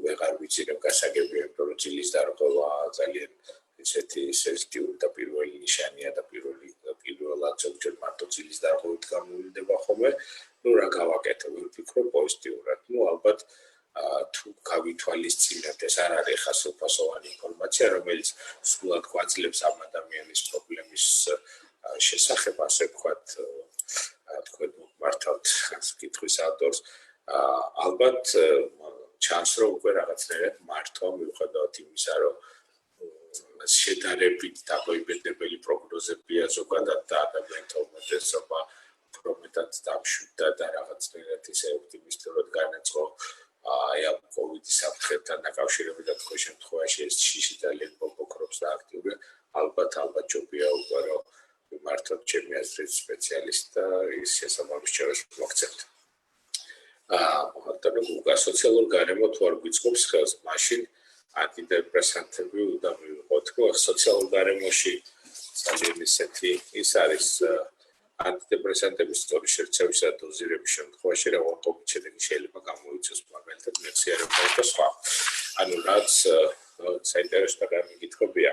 ვეღარ ვიცი რომ გასაგებია, რომ ძილის დარღვევა ძალიან ესეთი სენსიტიური და პირველი ნიშანია და პირველად ზოგჯერ მარტო ძილის დარღვევით გამოვლინდება ხოლმე, რა გავაკეთო, ვფიქრობ პოზიტიურად, ალბათ თუ გავითვალისწინებთ, ეს არ არის ხასიათობრივი ინფორმაცია, რომელიც სულად გვაძლევს ამ ადამიანის პრობლემის შესახებ, ასე ვთქვათ, თქვენ მართავთ კითხვის ავტორს, ალბათ ჩანს, რომ უკვე რაღაცნაირად მართვა მიუხედავად იმისა, რომ შედარებით დაგვაიბედებელი პროგნოზებია ზოგადად და ადამიანთა უმეტესობა უფრო მეტად დამშვიდდა და რაღაცნაირად ისე ოპტიმისტურად განეწყო ამ კოვიდის საფრთხებთან დაკავშირებით და თქვენ შემთხვევაში ეს შიში ძალიან მოგოქრობს და აქტიურია, ალბათ ჯობია უკვე რომ მართოთ ჩემი აზრით სპეციალისტ და ის შესაბამის ჩევას მოგცემთ. სოციალურ გარემო თუ არ გვიწყობს ხელს, მაშინ ანტიდეპრესანტები უნდა მივიღოთ. სოციალურ გარემოში ძალიან ისეთი ის არის ანტიდეპრესანტების სწორი შერჩევისა და დოზირების შემთხვევაში რაოდენობით შედეგი შეიძლება გამოიწვიოს, მაგალითად მეხსიერება და სხვა. ანუ რაც საინტერესო გამიკითხებია.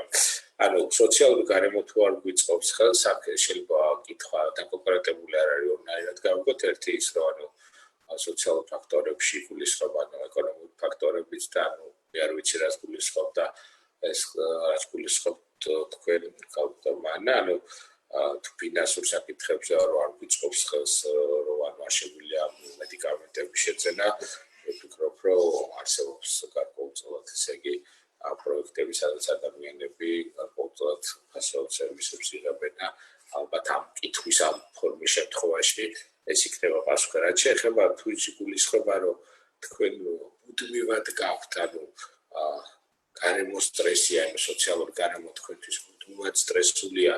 ანუ სოციალური გარემო თუ არ გვიწყობს ხელს, აქ შეიძლება კითხვა დაკონკრეტებული არ არის ორნაირად გავიგოთ. ერთი ის, რომ ანუ სოციალურ ფაქტორებში გულისხმობა, ანუ ეკონომიკური ფაქტორებიც და ანუ არ ვიცი რას გულისხმობ და ეს რაც გულისხმობთ თქვენ კალკულატორმა, ანუ თუ ფინანსურ საკითხებზე რომ არ გვიწყობს ხელს, რომ არ შეგვიძლია მედიკამენტების შეძენა, ვფიქრობ, რომ არსებობს გარკვეულწილად ესე იგი პროექტები, სადაც ადამიანები გარკვეულწილად ფასეულ სერვისებს იღებენ და ალბათ ამ კითხვის ამ ფორმის შემთხვევაში ეს იქნება პასუხი. რაც შეეხება თუ ის გულისხმობა, რომ თქვენ მუდმივად გაქვთ, ანუ გარემო სტრესი, ანუ სოციალური გარემო თქვენთვის მუდმივად სტრესულია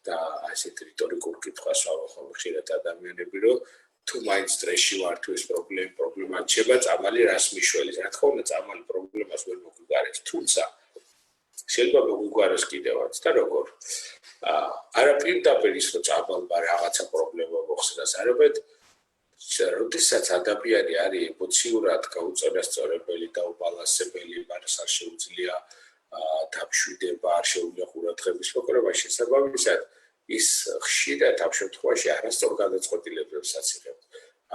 და ასეთ რიტორიკულ კითხვას ავახო ხშირად ადამიანები, რომ თუ მაინც სტრესში ვარ, თუ ეს პრობლემა რჩება, წამალი რას მიშველის. რა თქმა უნდა, წამალი პრობლემას ვერ მოგვიგარებს, თუმცა შეიძლება მოგვიგაროს კიდევაც და როგორ. არა პირდაპირ ის, რომ წამალმა რაღაცა პრობლემა მოხსნას, არამედ როდესაც ადამიანი არის ემოციურად გაუწონასწორებელი და უბალანსებელი, მას არ შეუძლია დამშვიდება, არ შეუძლია ყურადღების მოკრება, შესაბამისად ის ხშირად ამ შემთხვევაში არასწორ გადაწყვეტილებებსაც იღებს.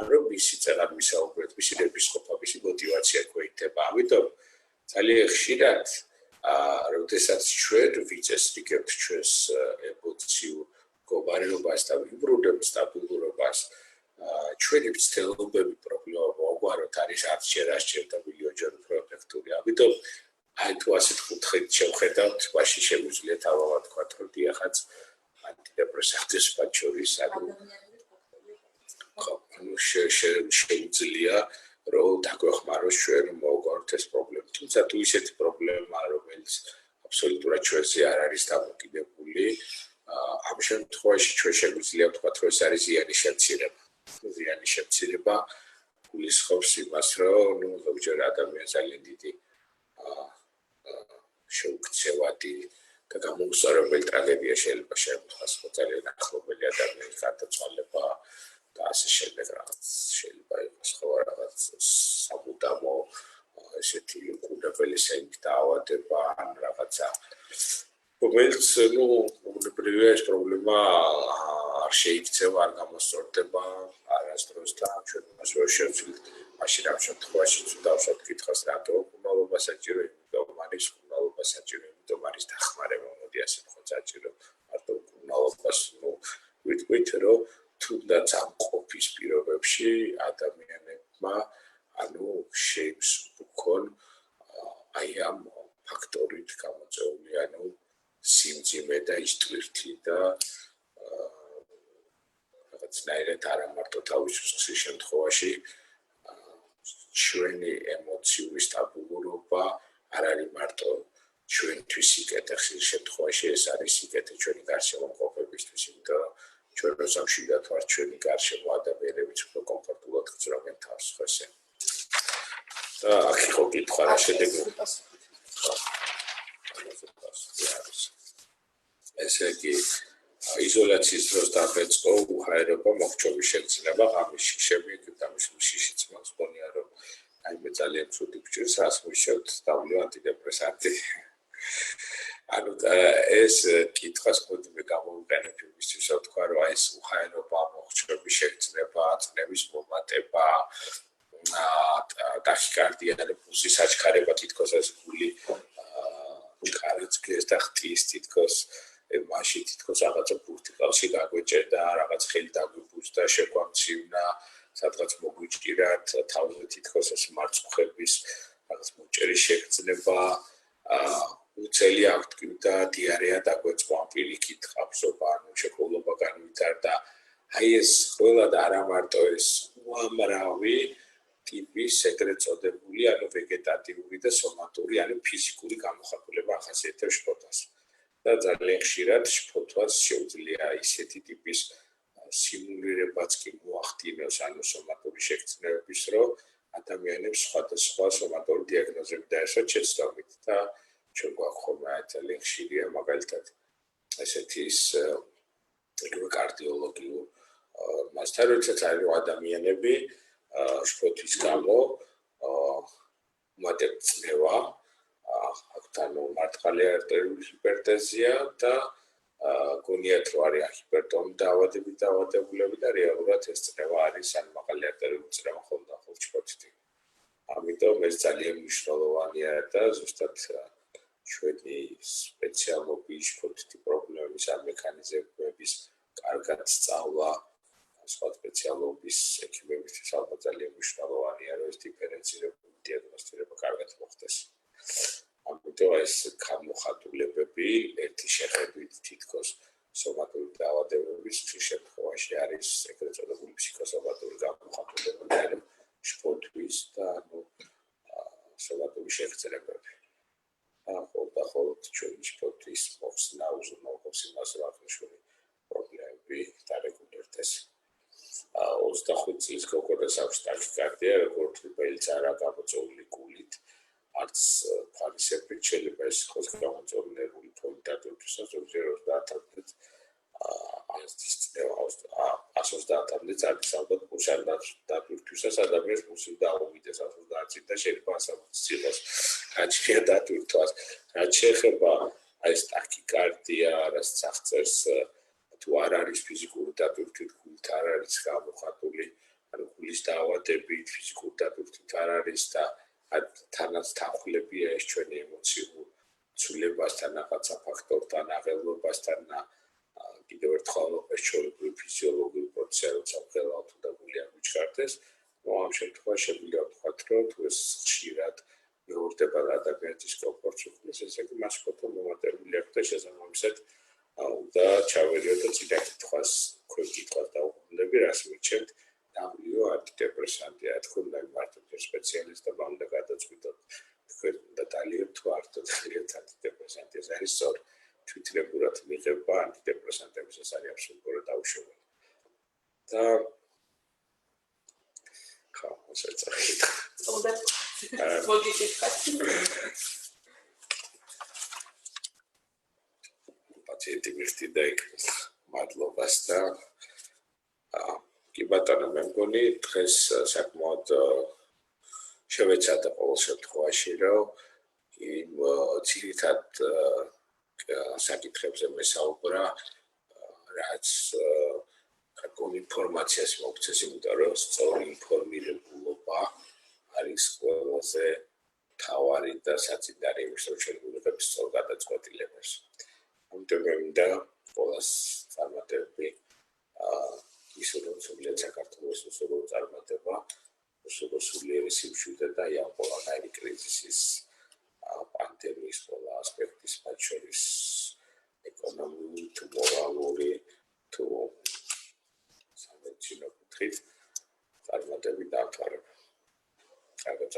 ანუ მისი წეღარ მისაუბრეთ, მისი რებისყოფა, მისი мотиваცია გვეითება. ამიტომ ძალიან ხშირად როდესაც ჩვენ ვიწესრიგებთ ჩვენს ემოციურ მდგომარეობას და ვიბრუნებთ სტაბილურობას, ჩვენი მცდელობები პრობლემა მოგვაროთ არის არც და მილიონჯერ უფრო ეფექტური. ამიტომ აი თუ ასეთ კუთხით შევხედავთ, მაშინ შეგვიძლია თავად ვთქვათ, რომ დიახაც ანტიდეპრესანტების პაჩორის ანუ შეუძლია რომ დაგვეხმაროს ჩვენ მოვგვაროთ ეს პრობლემა. თუმცა თუ ისეთი პრობლემაა, რომელიც აბსოლუტურად ჩვენზე არ არის დამოკიდებული, ამ შემთხვევაში ჩვენ შეგვიძლია ვთქვათ, რომ ეს არის ზიანის შემცირება. ზიანის შემცირება გულისხმობს იმას, რომ ნუ ზოგჯერ ადამიანს ძალიან დიდი შეუქცევადი და გამოუსწორებელი ტრაგედია შეიძლება შემოხდეს, ძალიან ახლობელი ადამიანის გარდაცვალება და ასე შემდეგ რაღაც შეიძლება იყოს ხო რაღაც სამუდამო ესეთი კუნდებელი სენქ დაავადება ან რაღაცა რომელიც ნუ უნებრივია ეს პრობლემა არ შეიქცევა, არ გამოსწორდება არასდროს და ჩვენ მას ვერ შევძლით მაშინ ამ შემთხვევაში თუ დავსვათ კითხავს რატო კუნალობა საჭირო, იმიტომ არის კუნალობა საჭირო, იმიტომ არის დახმარება, მოდი ასე ვთქვათ, საჭირო მარტო კუნალობას ნუ ვიტყვით, რომ თუნდაც ამ ყოფის პირობებში ადამიანებმა ანუ შეიმს უქონ აი ამ ფაქტორით გამოწვეული ანუ სიმძიმე და ის ტვირთი და რაღაცნაირად არა მარტო თავისუფლების შემთხვევაში ჩვენი ემოციური სტაბილურობა არ არის მარტო ჩვენთვის სიკეთე, ხშირ შემთხვევაში ეს არის სიკეთე ჩვენი გარშემო მყოფებისთვის, იმიტომ რომ ჩვენ როცა ვარ ჩვენი გარშემო ადამიანებიც უფრო კომფორტულად გრძნობენ თავს ხოსე. და აქ იყო კითხვა რა შედეგი. ესე იგი იზოლაციის დროს დაიწყო უხაერობა მოხჭობის შეგრძნება, ღამის შიშები და შიშიც მოსგონია რომ აი მე ძალიან ცუდი გჭირს რას მიშევთ დავლიო ანტიდეპრესანტი. ანუ ეს კითხვას მოდიმე გამოვიყენებ იმისთვის რომ თქვა რომ აი ეს უხაერობა მოხჭობის შეგრძნება, წნევის მომატება, ტახიკარდია და პულსის აჩქარება თითქოს ეს გული ჩქარიცხეს და ხტის თითქოს მაშინ თითქოს რაღაცა ფურტიკალში გაგვეჭერდა, რაღაც ხელი დაგვიბუძდა, შეგვამცივნა, სადღაც მოგვიჭირათ, თავზე თითქოს ეს მარწუხების რაღაც მოჭერის შეგრძნება, უცელი აღდგმდა, დიარეა დაგვეწყო ამ პირიქით, ყაბზობა, ანუ შექოლობა განვითარდა. აი ეს ყველა და არა მარტო ეს უამრავი ტიპის ეგრეთ წოდებული, ანუ ვეგეტატიური და სომატური, ანუ ფიზიკური გამოხატულება ახასიათებს შფოთვას. და ძალიან ხშირად შფოთვას შეუძლია ისეთი ტიპის სიმულირებაც კი მოახდინოს, ანუ სომატური შეგრძნებების, რომ ადამიანებს სხვადასხვა სომატური დიაგნოზები დაესვათ შეცდომით და ჩვენ გვაქვს ხოლმე ძალიან ხშირია მაგალითად ესეთი ის კარდიოლოგიურ მასთან როდესაც არის ადამიანები შფოთვის გამო უმეტად წნევა აქვთ მართალი არტერიული ჰიპერტენზია და გონიათ რომ არის ჰიპერტონი დაავადებულები და რეალურად ეს წნევა არის ან მაღალი არტერიული წნევა ხოლმე შფოთით. ამიტომ ეს ძალიან მნიშვნელოვანია და ზუსტად ჩვენი სპეციალობის შფოთითი პრობლემების ან მექანიზმების კარგად სწავლა სხვა სპეციალობის ექიმებისთვის ალბათ ძალიან მნიშვნელოვანია რომ ეს დიფერენცირებული დიაგნოსტირება კარგად მოხდეს. ამიტომ ეს გამოხატულებები ერთი შეხედვით თითქოს სომატური დაავადებების შემთხვევაში არის ეგრეთ წოდებული ფსიქოსომატური გამოხატულებები, შფოთვის და სომატური შეგრძნებები. ხოლმე ჩვენი შფოთვის მოხსნა უზრუნველყოფს იმას, რომ აღნიშნული პრობლემები დარეგულირდეს. 25 წლის გოგონას აქვს ტაქიკარდია, როგორც ვიպես არა გამოწვეული გულით, არც ფარისებრით შეიძლება ეს იყოს გამოწვეული ნერვული ფონი დატვირთვისას, ზოგჯერ 30-მდე 130-მდე წარდის ალბათ პულსთან დატვირთვისას ადამიანს პულსი დაუვიდეს 130-ით და შეიძლება 160 იყოს გაჩნია დატვირთვას. რაც შეეხება ეს ტაქიკარდია, რაც აღწერს თუ არ არის ფიზიკური დატვირთვით, გულით არ არის გამოხატული, ანუ გულის დაავადებით ფიზიკური დატვირთვით არ არის და თანაც თანხლებია ეს ჩვენი ემოციურ ცვლილებასთან, რაღაცა ფაქტორთან, აღელვებასთან კიდევ ერთხელ ეს ჩვენი ფიზიოლოგიური პროცესია, როცა ხელავთ და გული არ მიჩქარდეს, ამ შემთხვევაში შეგვიძლია ვთქვათ, რომ თუ ეს ხშირად მეორდება ადამიანის კომფორტს უქმნის, ესე იგი მას ფოტო მომატებული აქვს და შესაბამისად და ჩავერიოთ და წინა კითხვას დაუბრუნდები, რას მირჩევთ დამლიო ანტიდეპრესანტია, თქვენ მარტივ სპეციალისტებმა უნდა გადაწყვიტოთ, თქვენ უნდა დალიოთ თუ არ დალიოთ ანტიდეპრესანტია, ეს არის სწორი. თვითნებურად მიღება ანტიდეპრესანტების ეს არის აბსოლუტურად დაუშვებელი. და ხავსეცახით. პაციენტი მიხდიდა იქ მადლობას და კი ბატონო მე მგონი დღეს საკმაოდ შევეცადა ყოველ შემთხვევაში რომ იმ ძირითად საკითხებზე მესაუბრა რაც გარკვეულ ინფორმაციას მოგცეს, იმიტომ რომ სწორი ინფორმირებულობა არის ყველაზე მთავარი და საწინდარი იმის რომ ჩვენ ვიღებთ სწორ გადაწყვეტილებებს. ამიტომ მე მინდა ყველას წარმატებები ისურვოთ სულიერ საქართველოს უსულო წარმატება, უსულო სულიერი სიმშვიდე და ამ ყველანაირი კრიზისის პანდემიის ყველა ასპექტის მათ შორის ეკონომიკური თუ მორალური თუ სამედიცინო კუთხით წარმატებით დამთავრება. კარგად